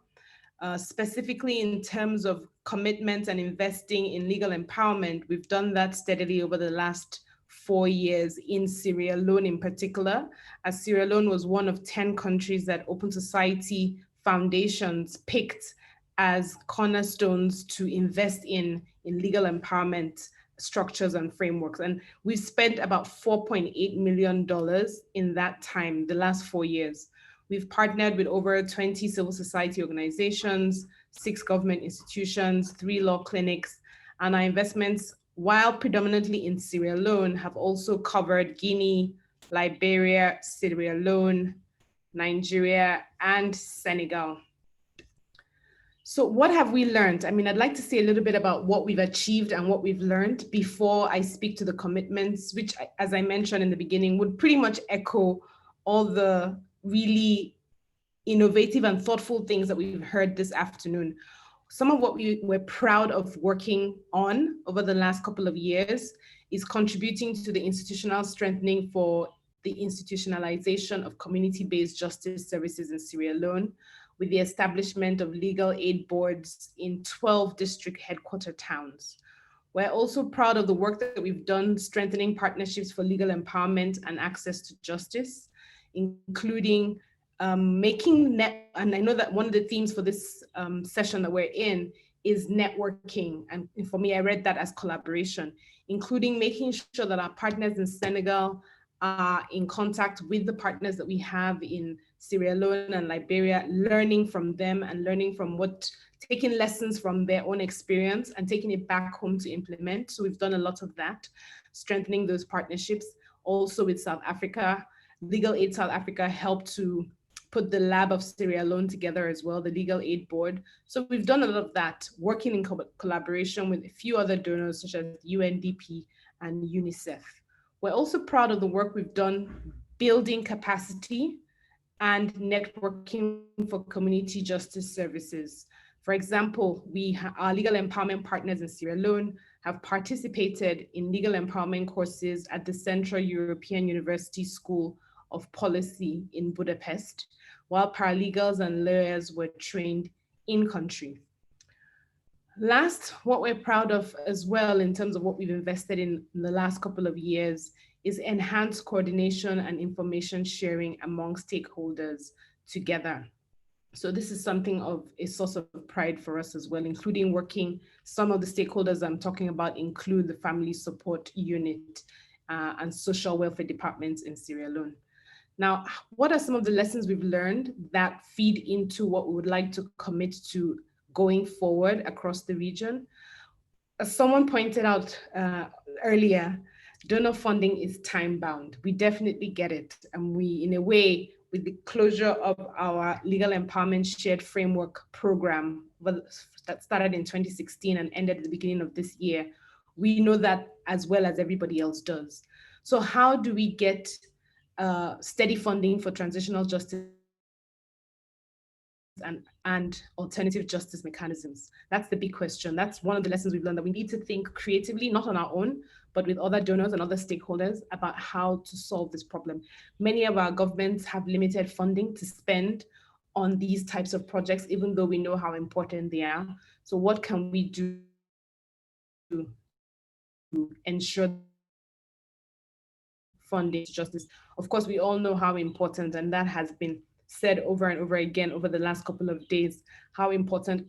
Speaker 10: Specifically in terms of commitment and investing in legal empowerment, we've done that steadily over the last 4 years in Sierra Leone in particular, as Sierra Leone was one of 10 countries that Open Society foundations picked as cornerstones to invest in legal empowerment structures and frameworks. And we've spent about $4.8 million in that time, the last 4 years. We've partnered with over 20 civil society organizations, 6 government institutions, 3 law clinics, and our investments, while predominantly in Sierra Leone, have also covered Guinea, Liberia, Sierra Leone, Nigeria, and Senegal. So what have we learned? I mean, I'd like to say a little bit about what we've achieved and what we've learned before I speak to the commitments, which, as I mentioned in the beginning, would pretty much echo all the really innovative and thoughtful things that we've heard this afternoon. Some of what we were proud of working on over the last couple of years is contributing to the institutional strengthening for the institutionalization of community-based justice services in Sierra Leone, with the establishment of legal aid boards in 12 district headquarter towns. We're also proud of the work that we've done strengthening partnerships for legal empowerment and access to justice, including making and I know that one of the themes for this session that we're in is networking. And for me, I read that as collaboration, including making sure that our partners in Senegal are in contact with the partners that we have in Sierra Leone and Liberia, learning from them and learning from taking lessons from their own experience and taking it back home to implement. So we've done a lot of that, strengthening those partnerships. Also with South Africa, Legal Aid South Africa helped to put the Lab of Sierra Leone together as well, the Legal Aid Board. So we've done a lot of that, working in collaboration with a few other donors such as UNDP and UNICEF. We're also proud of the work we've done building capacity and networking for community justice services. For example, our legal empowerment partners in Sierra Leone have participated in legal empowerment courses at the Central European University School of Policy in Budapest, while paralegals and lawyers were trained in country. Last, what we're proud of as well in terms of what we've invested in the last couple of years is enhanced coordination and information sharing among stakeholders together. So this is something of a source of pride for us as well, including working, some of the stakeholders I'm talking about include the Family Support Unit and Social Welfare Departments in Sierra Leone. Now, what are some of the lessons we've learned that feed into what we would like to commit to going forward across the region? As someone pointed out earlier, donor funding is time-bound. We definitely get it. And we, in a way, with the closure of our Legal Empowerment Shared Framework program that started in 2016 and ended at the beginning of this year, we know that as well as everybody else does. So how do we get steady funding for transitional justice and alternative justice mechanisms? That's the big question. That's one of the lessons we've learned, that we need to think creatively, not on our own, but with other donors and other stakeholders about how to solve this problem. Many of our governments have limited funding to spend on these types of projects, even though we know how important they are. So what can we do to ensure funding justice? Of course, we all know how important, and that has been said over and over again over the last couple of days, how important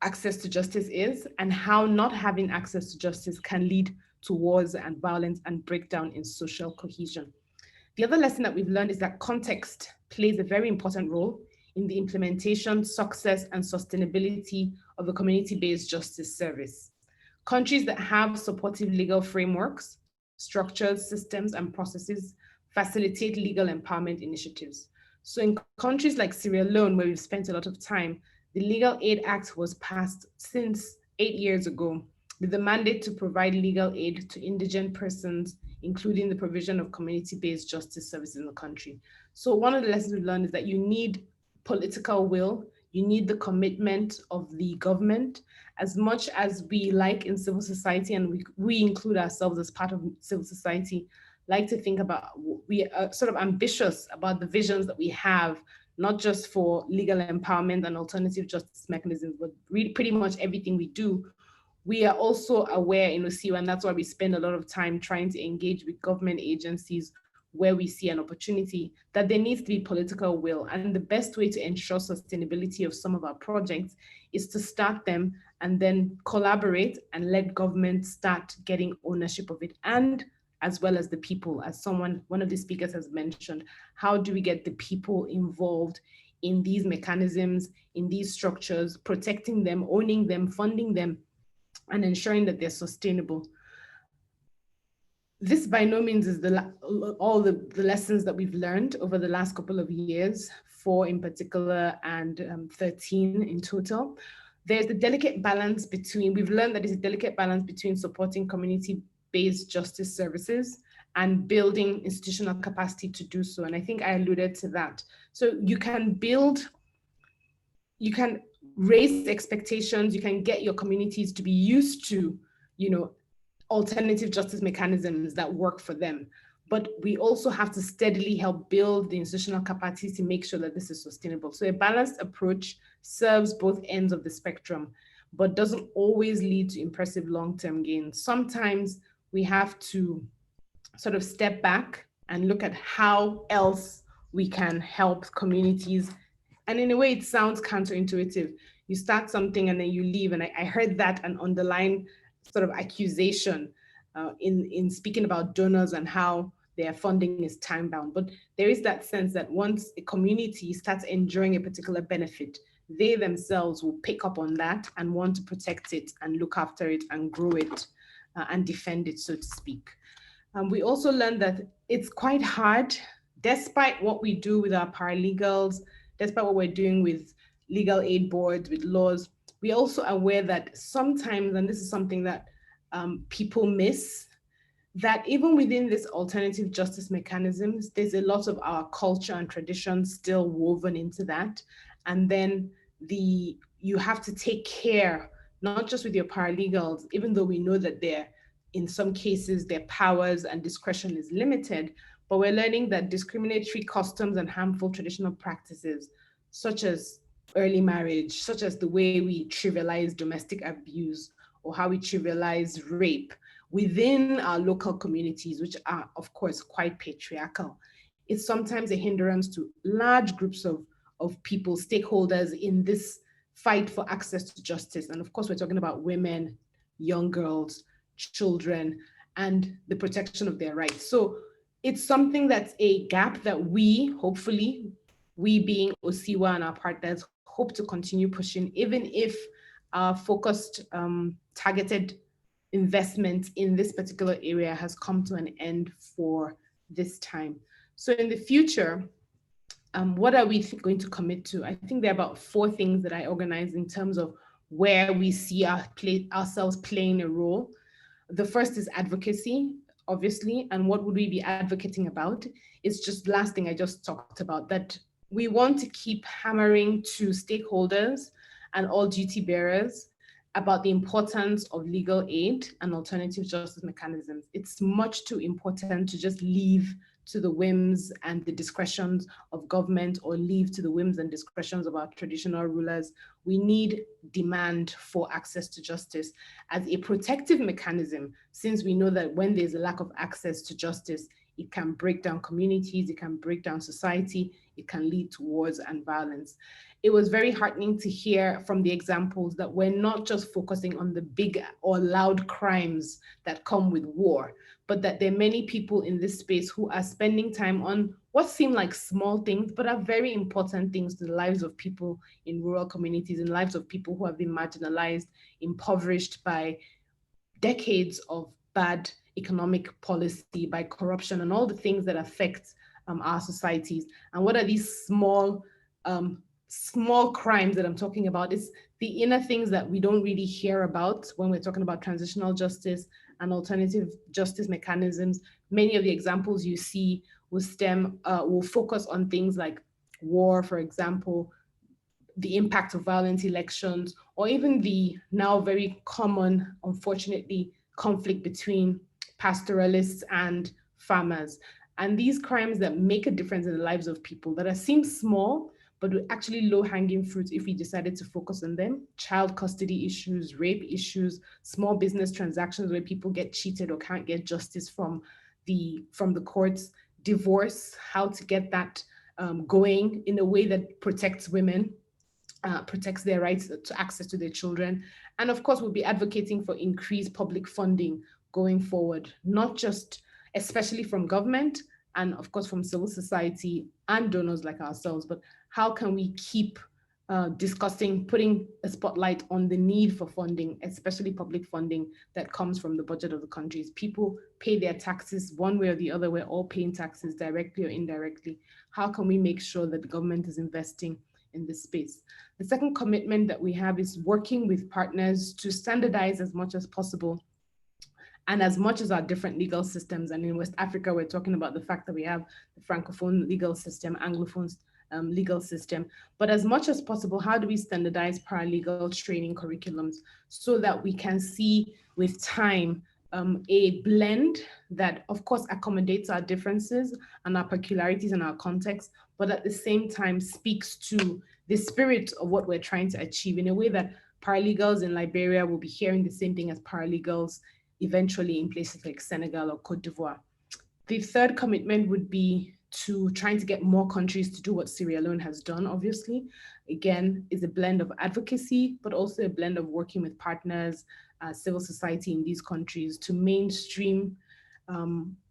Speaker 10: access to justice is and how not having access to justice can lead to wars and violence and breakdown in social cohesion. The other lesson that we've learned is that context plays a very important role in the implementation, success, and sustainability of a community-based justice service. Countries that have supportive legal frameworks, structures, systems, and processes facilitate legal empowerment initiatives. So in countries like Sierra Leone, where we've spent a lot of time, the Legal Aid Act was passed since 8 years ago with the mandate to provide legal aid to indigent persons, including the provision of community-based justice services in the country. So one of the lessons we've learned is that you need political will, you need the commitment of the government. As much as we like in civil society, and we include ourselves as part of civil society, like to think about, we are sort of ambitious about the visions that we have, not just for legal empowerment and alternative justice mechanisms, but really pretty much everything we do. We are also aware in OSIWA, and that's why we spend a lot of time trying to engage with government agencies where we see an opportunity, that there needs to be political will. And the best way to ensure sustainability of some of our projects is to start them and then collaborate and let government start getting ownership of it, and as well as the people. As one of the speakers has mentioned, how do we get the people involved in these mechanisms, in these structures, protecting them, owning them, funding them, and ensuring that they're sustainable? This by no means is all the lessons that we've learned over the last couple of years, 4 in particular and 13 in total. there's a delicate balance between, we've learned that there's a delicate balance between supporting community-based justice services and building institutional capacity to do so. And I think I alluded to that. So you can raise expectations, you can get your communities to be used to, alternative justice mechanisms that work for them. But we also have to steadily help build the institutional capacity to make sure that this is sustainable. So a balanced approach serves both ends of the spectrum, but doesn't always lead to impressive long-term gains. Sometimes we have to sort of step back and look at how else we can help communities. And in a way, it sounds counterintuitive. You start something and then you leave. And I heard that an underlying sort of accusation in speaking about donors and how their funding is time bound. But there is that sense that once a community starts enjoying a particular benefit, they themselves will pick up on that and want to protect it and look after it and grow it and defend it, so to speak. We also learned that it's quite hard, despite what we do with our paralegals, despite what we're doing with legal aid boards, with laws, we're also aware that sometimes, and this is something that people miss, that even within this alternative justice mechanisms, there's a lot of our culture and tradition still woven into that. And then you have to take care, not just with your paralegals, even though we know that in some cases their powers and discretion is limited, but we're learning that discriminatory customs and harmful traditional practices, such as early marriage, such as the way we trivialize domestic abuse or how we trivialize rape within our local communities, which are of course quite patriarchal, it's sometimes a hindrance to large groups of people, stakeholders in this fight for access to justice. And of course, we're talking about women, young girls, children, and the protection of their rights. So it's something that's a gap that we, hopefully, we being OSIWA and our partners, hope to continue pushing, even if our focused, targeted investment in this particular area has come to an end for this time. So in the future, what are we going to commit to? I think there are about 4 things that I organize in terms of where we see ourselves playing a role. The first is advocacy, obviously, and what would we be advocating about? It's just last thing I just talked about, that we want to keep hammering to stakeholders and all duty bearers about the importance of legal aid and alternative justice mechanisms. It's much too important to just leave to the whims and the discretions of government or leave to the whims and discretions of our traditional rulers. We need demand for access to justice as a protective mechanism, since we know that when there's a lack of access to justice, it can break down communities, it can break down society, it can lead to wars and violence. It was very heartening to hear from the examples that we're not just focusing on the big or loud crimes that come with war, but that there are many people in this space who are spending time on what seem like small things, but are very important things to the lives of people in rural communities and lives of people who have been marginalized, impoverished by decades of bad economic policy, by corruption and all the things that affect our societies. And what are these small crimes that I'm talking about? It's the inner things that we don't really hear about when we're talking about transitional justice and alternative justice mechanisms. Many of the examples you see will focus on things like war, for example, the impact of violent elections, or even the now very common, unfortunately, conflict between pastoralists and farmers. And these crimes that make a difference in the lives of people that seem small, but actually low-hanging fruits if we decided to focus on them. Child custody issues, rape issues, small business transactions where people get cheated or can't get justice from the courts, divorce, how to get that going in a way that protects women, protects their rights to access to their children. And of course, we'll be advocating for increased public funding going forward, not just, especially from government, and of course from civil society and donors like ourselves, but how can we keep discussing, putting a spotlight on the need for funding, especially public funding that comes from the budget of the countries. People pay their taxes one way or the other. We're all paying taxes directly or indirectly. How can we make sure that the government is investing in this space. The second commitment that we have is working with partners to standardize as much as possible and as much as our different legal systems. And in West Africa, we're talking about the fact that we have the Francophone legal system, Anglophone legal system, but as much as possible, how do we standardize paralegal training curriculums so that we can see with time a blend that of course accommodates our differences and our peculiarities and our context, but at the same time speaks to the spirit of what we're trying to achieve in a way that paralegals in Liberia will be hearing the same thing as paralegals eventually in places like Senegal or Cote d'Ivoire. The third commitment would be to trying to get more countries to do what Sierra Leone has done, obviously. Again, is a blend of advocacy, but also a blend of working with partners, civil society in these countries to mainstream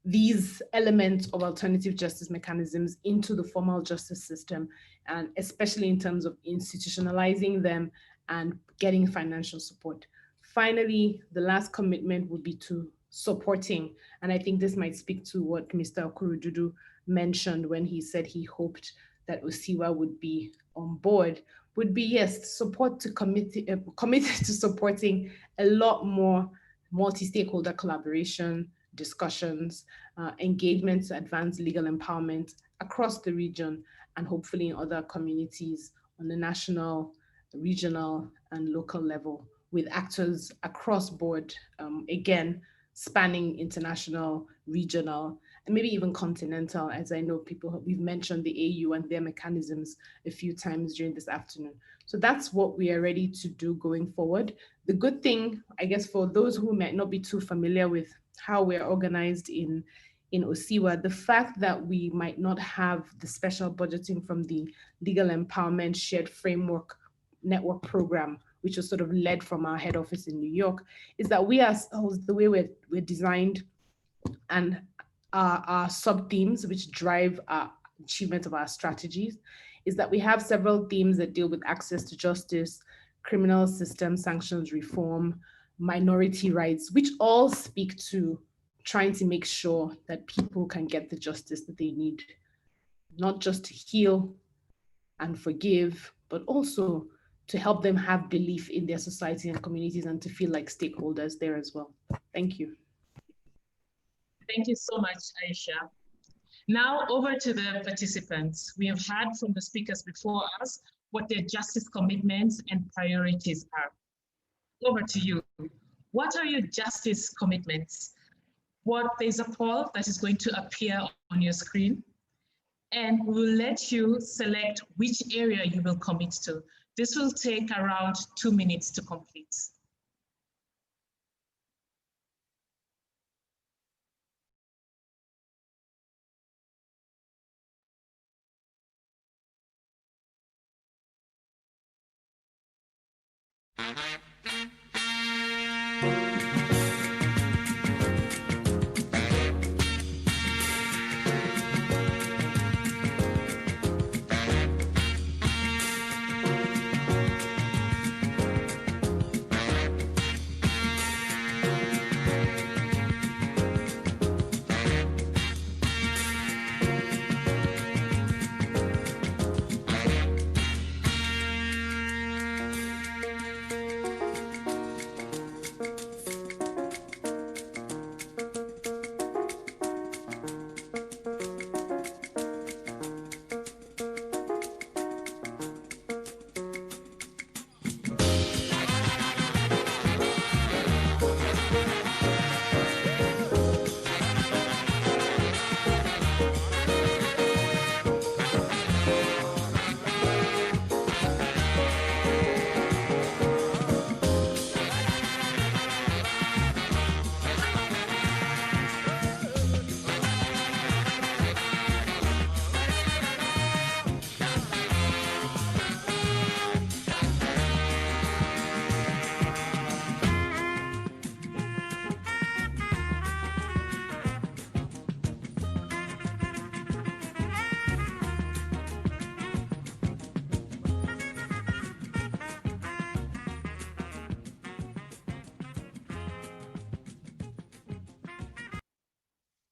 Speaker 10: these elements of alternative justice mechanisms into the formal justice system, and especially in terms of institutionalizing them and getting financial support. Finally, the last commitment would be to supporting, and I think this might speak to what Mr. Okurududu mentioned when he said he hoped that OSIWA would be on board, would be yes, support to committed to supporting a lot more multi-stakeholder collaboration, discussions, engagement to advance legal empowerment across the region and hopefully in other communities on the national, regional, and local level with actors across board, again, spanning international, regional, and maybe even continental, as I know we've mentioned the AU and their mechanisms a few times during this afternoon. So that's what we are ready to do going forward. The good thing, I guess, for those who might not be too familiar with how we're organized in OSIWA, the fact that we might not have the special budgeting from the Legal Empowerment Shared Framework Network Program, which was sort of led from our head office in New York, is that we ourselves, the way we're designed and our sub-themes which drive our achievement of our strategies, is that we have several themes that deal with access to justice, criminal system sanctions reform, minority rights, which all speak to trying to make sure that people can get the justice that they need, not just to heal and forgive, but also to help them have belief in their society and communities and to feel like stakeholders there as well. Thank you.
Speaker 1: Thank you so much, Aisha. Now over to the participants. We have heard from the speakers before us what their justice commitments and priorities are. Over to you. What are your justice commitments? There's a poll that is going to appear on your screen, and we'll let you select which area you will commit to. This will take around 2 minutes to complete.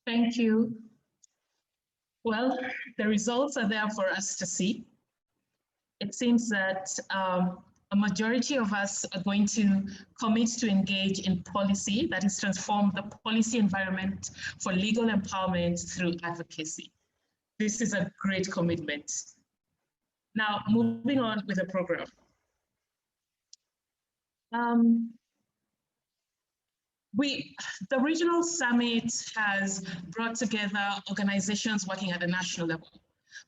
Speaker 1: Thank you. Well, the results are there for us to see. it seems that a majority of us are going to commit to engage in policy, that is, transform the policy environment for legal empowerment through advocacy. This is a great commitment. Now, moving on with the program. The regional summit has brought together organizations working at the national level.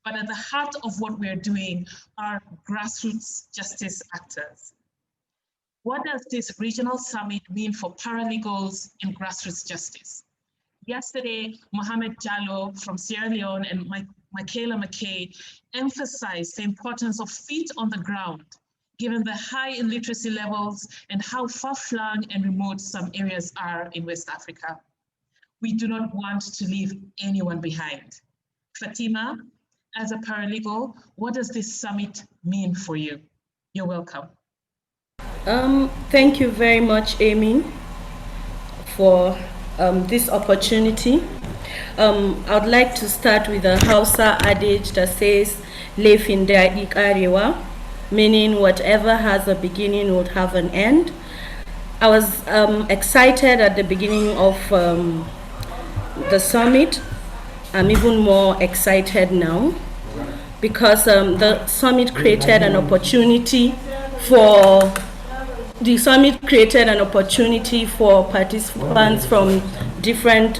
Speaker 1: But at the heart of what we're doing are grassroots justice actors. What does this regional summit mean for paralegals in grassroots justice? Yesterday, Mohamed Jallo from Sierra Leone and Michaela McKay emphasized the importance of feet on the ground, given the high illiteracy levels and how far-flung and remote some areas are in West Africa. We do not want to leave anyone behind. Fatima, as a paralegal, what does this summit mean for you? You're welcome.
Speaker 11: Thank you very much, Amy, for this opportunity. I'd like to start with a Hausa adage that says, "Laifin daɗi ƙarewa," meaning whatever has a beginning would have an end. I was excited at the beginning of the summit. I'm even more excited now because the summit created an opportunity for participants from different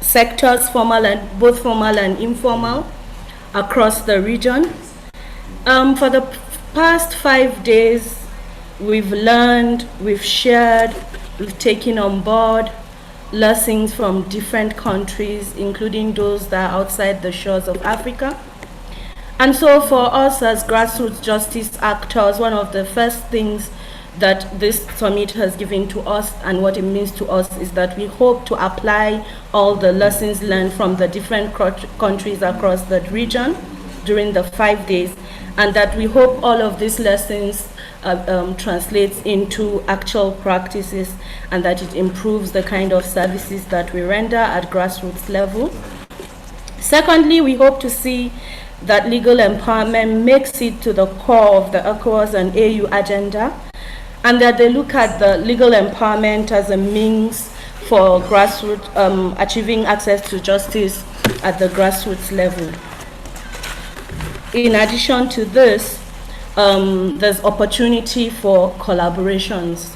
Speaker 11: sectors, both formal and informal, across the region. For the past 5 days, we've learned, we've shared, we've taken on board lessons from different countries, including those that are outside the shores of Africa. And so for us as grassroots justice actors, one of the first things that this summit has given to us and what it means to us is that we hope to apply all the lessons learned from the different countries across the region during the 5 days, and that we hope all of these lessons translates into actual practices and that it improves the kind of services that we render at grassroots level. Secondly, we hope to see that legal empowerment makes it to the core of the ECOWAS and AU agenda, and that they look at the legal empowerment as a means for grassroots achieving access to justice at the grassroots level. In addition to this, there's opportunity for collaborations.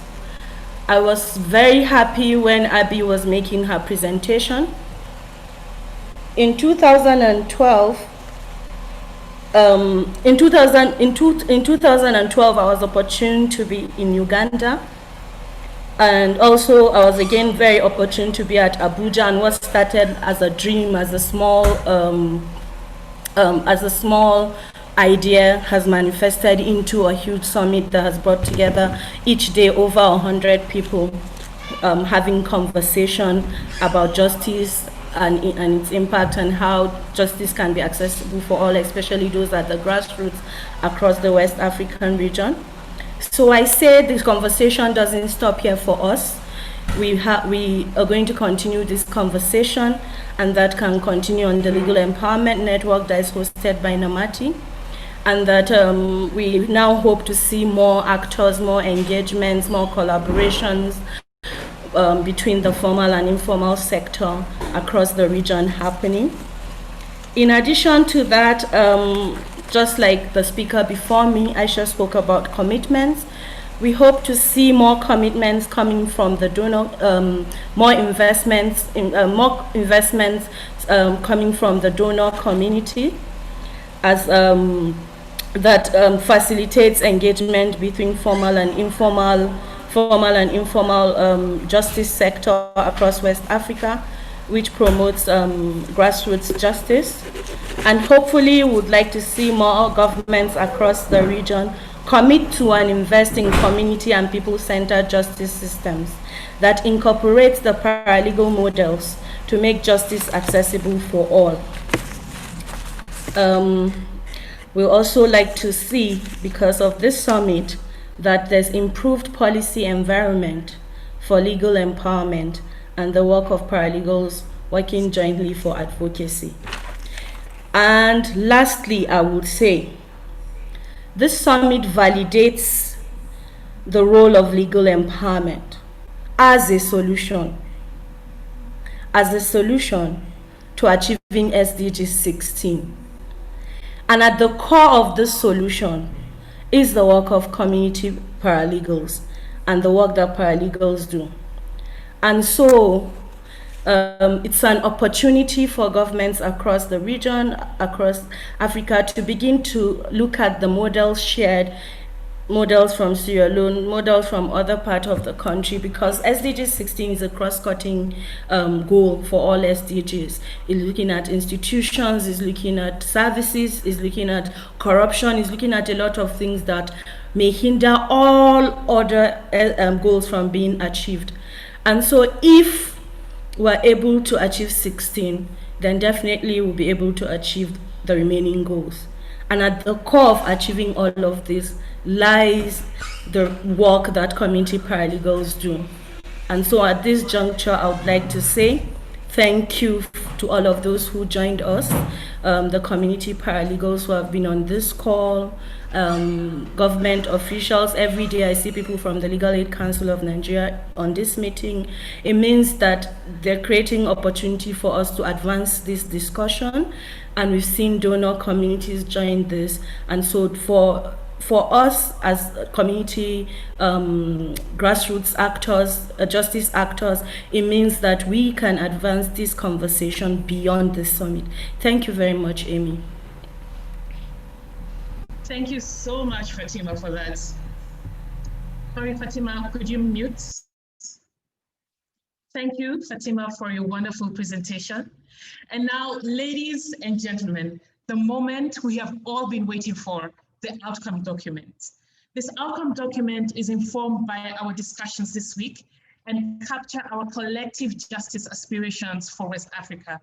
Speaker 11: I was very happy when Abby was making her presentation. In 2012, I was opportune to be in Uganda, and also I was again very opportune to be at Abuja, and what started as a dream, as a small idea has manifested into a huge summit that has brought together each day over 100 people having conversation about justice and its impact and how justice can be accessible for all, especially those at the grassroots across the West African region. So I say this conversation doesn't stop here for us. We are going to continue this conversation, and that can continue on the Legal Empowerment Network that is hosted by Namati, and that we now hope to see more actors, more engagements, more collaborations between the formal and informal sector across the region happening. In addition to that, just like the speaker before me, Aisha spoke about commitments. We hope to see more commitments coming from the donor, more investments coming from the donor community, as that facilitates engagement between formal and informal justice sector across West Africa, which promotes grassroots justice. And hopefully would like to see more governments across the region commit to and invest in community and people-centered justice systems that incorporates the paralegal models to make justice accessible for all. We'll also like to see, because of this summit, that there's improved policy environment for legal empowerment and the work of paralegals working jointly for advocacy. And lastly, I would say, this summit validates the role of legal empowerment as a solution to achieving SDG 16. And at the core of this solution is the work of community paralegals and the work that paralegals do. And so it's an opportunity for governments across the region, across Africa, to begin to look at the models shared, models from Sierra Leone, models from other parts of the country, because SDG 16 is a cross-cutting goal for all SDGs. It's looking at institutions, it's looking at services, it's looking at corruption, it's looking at a lot of things that may hinder all other goals from being achieved. And so if we're able to achieve 16, then definitely we'll be able to achieve the remaining goals. And at the core of achieving all of this lies the work that community paralegals do. And so at this juncture, I would like to say thank you to all of those who joined us, the community paralegals who have been on this call, government officials. Every day I see people from the Legal Aid Council of Nigeria on this meeting. It means that they're creating opportunity for us to advance this discussion, and we've seen donor communities join this. And so for us as community grassroots actors, justice actors, it means that we can advance this conversation beyond the summit. Thank you very much, Amy.
Speaker 1: Thank you so much, Fatima, for that. Sorry, Fatima, could you mute? Thank you, Fatima, for your wonderful presentation. And now, ladies and gentlemen, the moment we have all been waiting for, the outcome document. This outcome document is informed by our discussions this week and capture our collective justice aspirations for West Africa.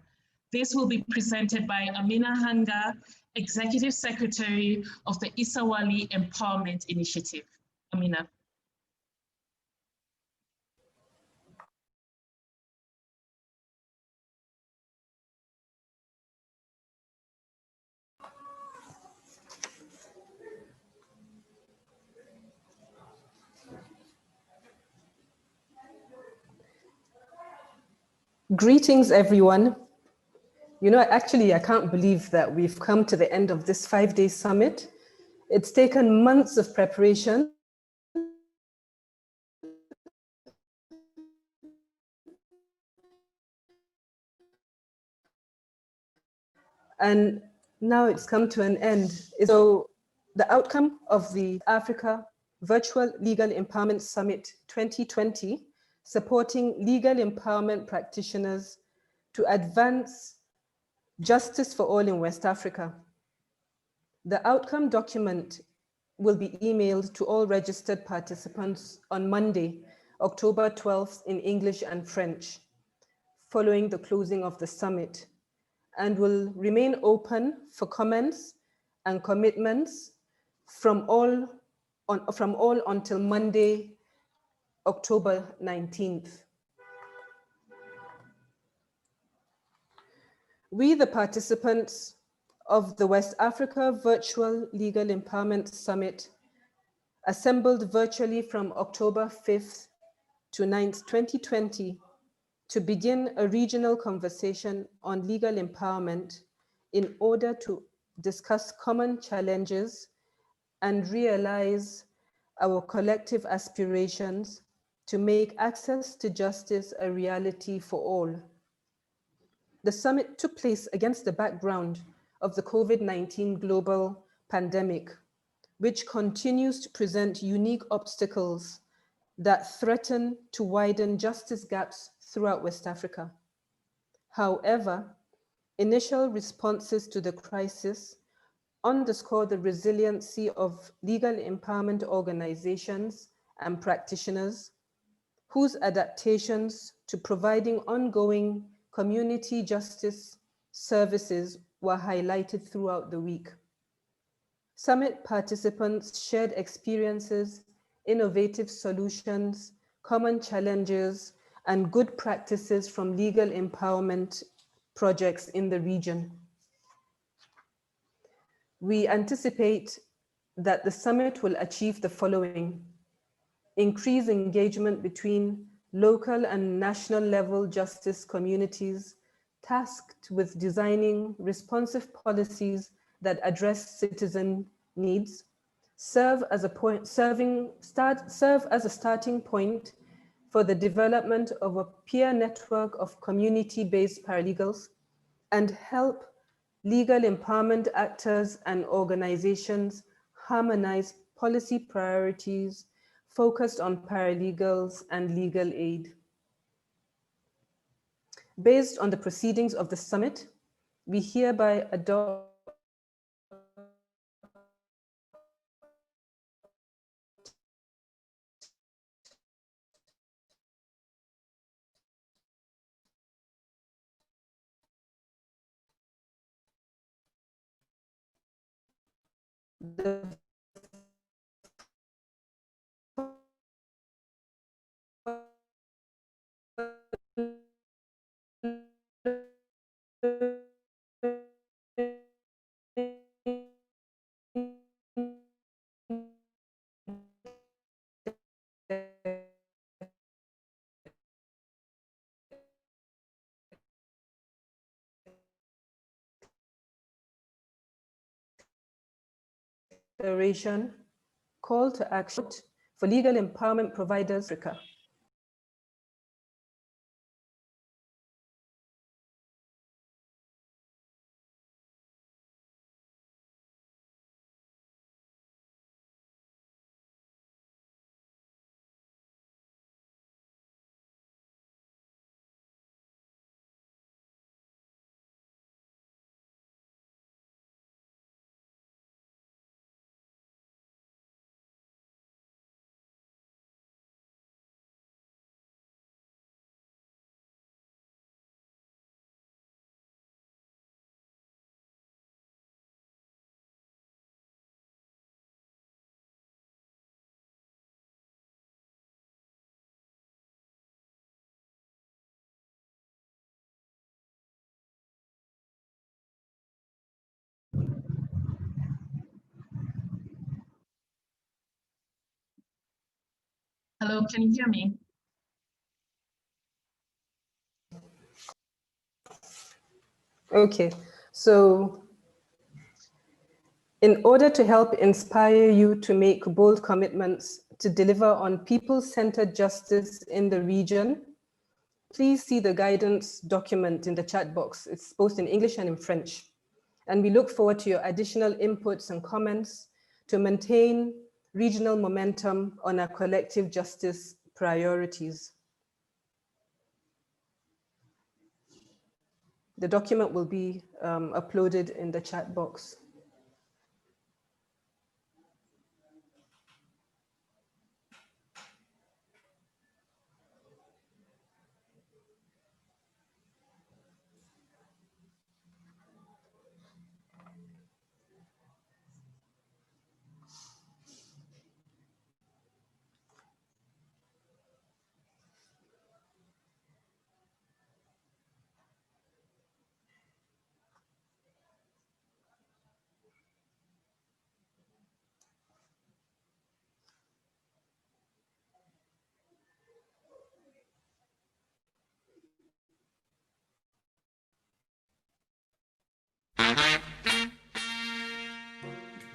Speaker 1: This will be presented by Amina Hanga, Executive Secretary of the Isawali Empowerment Initiative. Amina.
Speaker 12: Greetings, everyone. You know, actually, I can't believe that we've come to the end of this 5-day summit. It's taken months of preparation. And now it's come to an end. So the outcome of the Africa Virtual Legal Empowerment Summit 2020, supporting legal empowerment practitioners to advance justice for all in West Africa. The outcome document will be emailed to all registered participants on Monday, October 12th in English and French, following the closing of the summit, and will remain open for comments and commitments from all until Monday, October 19th. We, the participants of the West Africa Virtual Legal Empowerment Summit, assembled virtually from October 5th to 9th, 2020, to begin a regional conversation on legal empowerment in order to discuss common challenges and realize our collective aspirations to make access to justice a reality for all. The summit took place against the background of the COVID-19 global pandemic, which continues to present unique obstacles that threaten to widen justice gaps throughout West Africa. However, initial responses to the crisis underscore the resiliency of legal empowerment organizations and practitioners whose adaptations to providing ongoing community justice services were highlighted throughout the week. Summit participants shared experiences, innovative solutions, common challenges, and good practices from legal empowerment projects in the region. We anticipate that the summit will achieve the following: increase engagement between local and national level justice communities tasked with designing responsive policies that address citizen needs, serve as a starting point for the development of a peer network of community-based paralegals, and help legal empowerment actors and organizations harmonize policy priorities focused on paralegals and legal aid. Based on the proceedings of the summit, we hereby adopt the declaration call to action for legal empowerment providers in Africa.
Speaker 1: Hello, can you hear me?
Speaker 12: Okay, so in order to help inspire you to make bold commitments to deliver on people-centered justice in the region, please see the guidance document in the chat box. It's both in English and in French. And we look forward to your additional inputs and comments to maintain regional momentum on our collective justice priorities. The document will be uploaded in the chat box.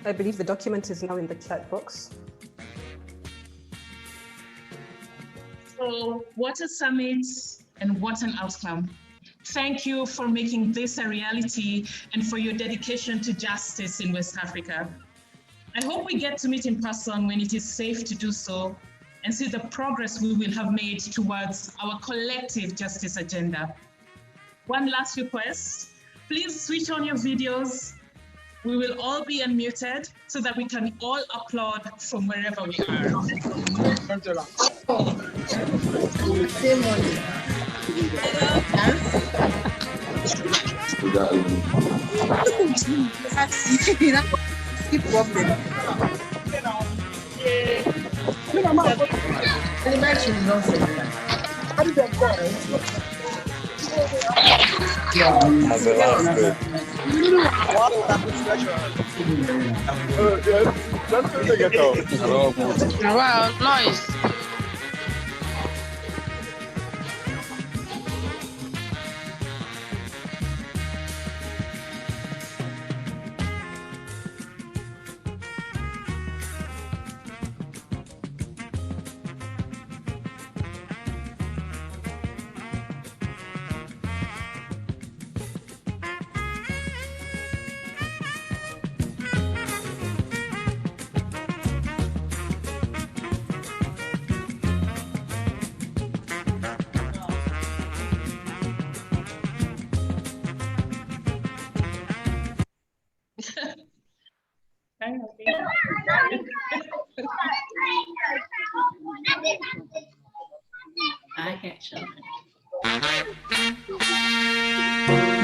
Speaker 12: I believe the document is now in the chat box.
Speaker 1: So what a summit and what an outcome. Thank you for making this a reality and for your dedication to justice in West Africa. I hope we get to meet in person when it is safe to do so and see the progress we will have made towards our collective justice agenda. One last request, please switch on your videos. We will all be unmuted so that we can all applaud from wherever we are.
Speaker 13: As a last bit.
Speaker 14: Wow, nice.
Speaker 8: I can't show it.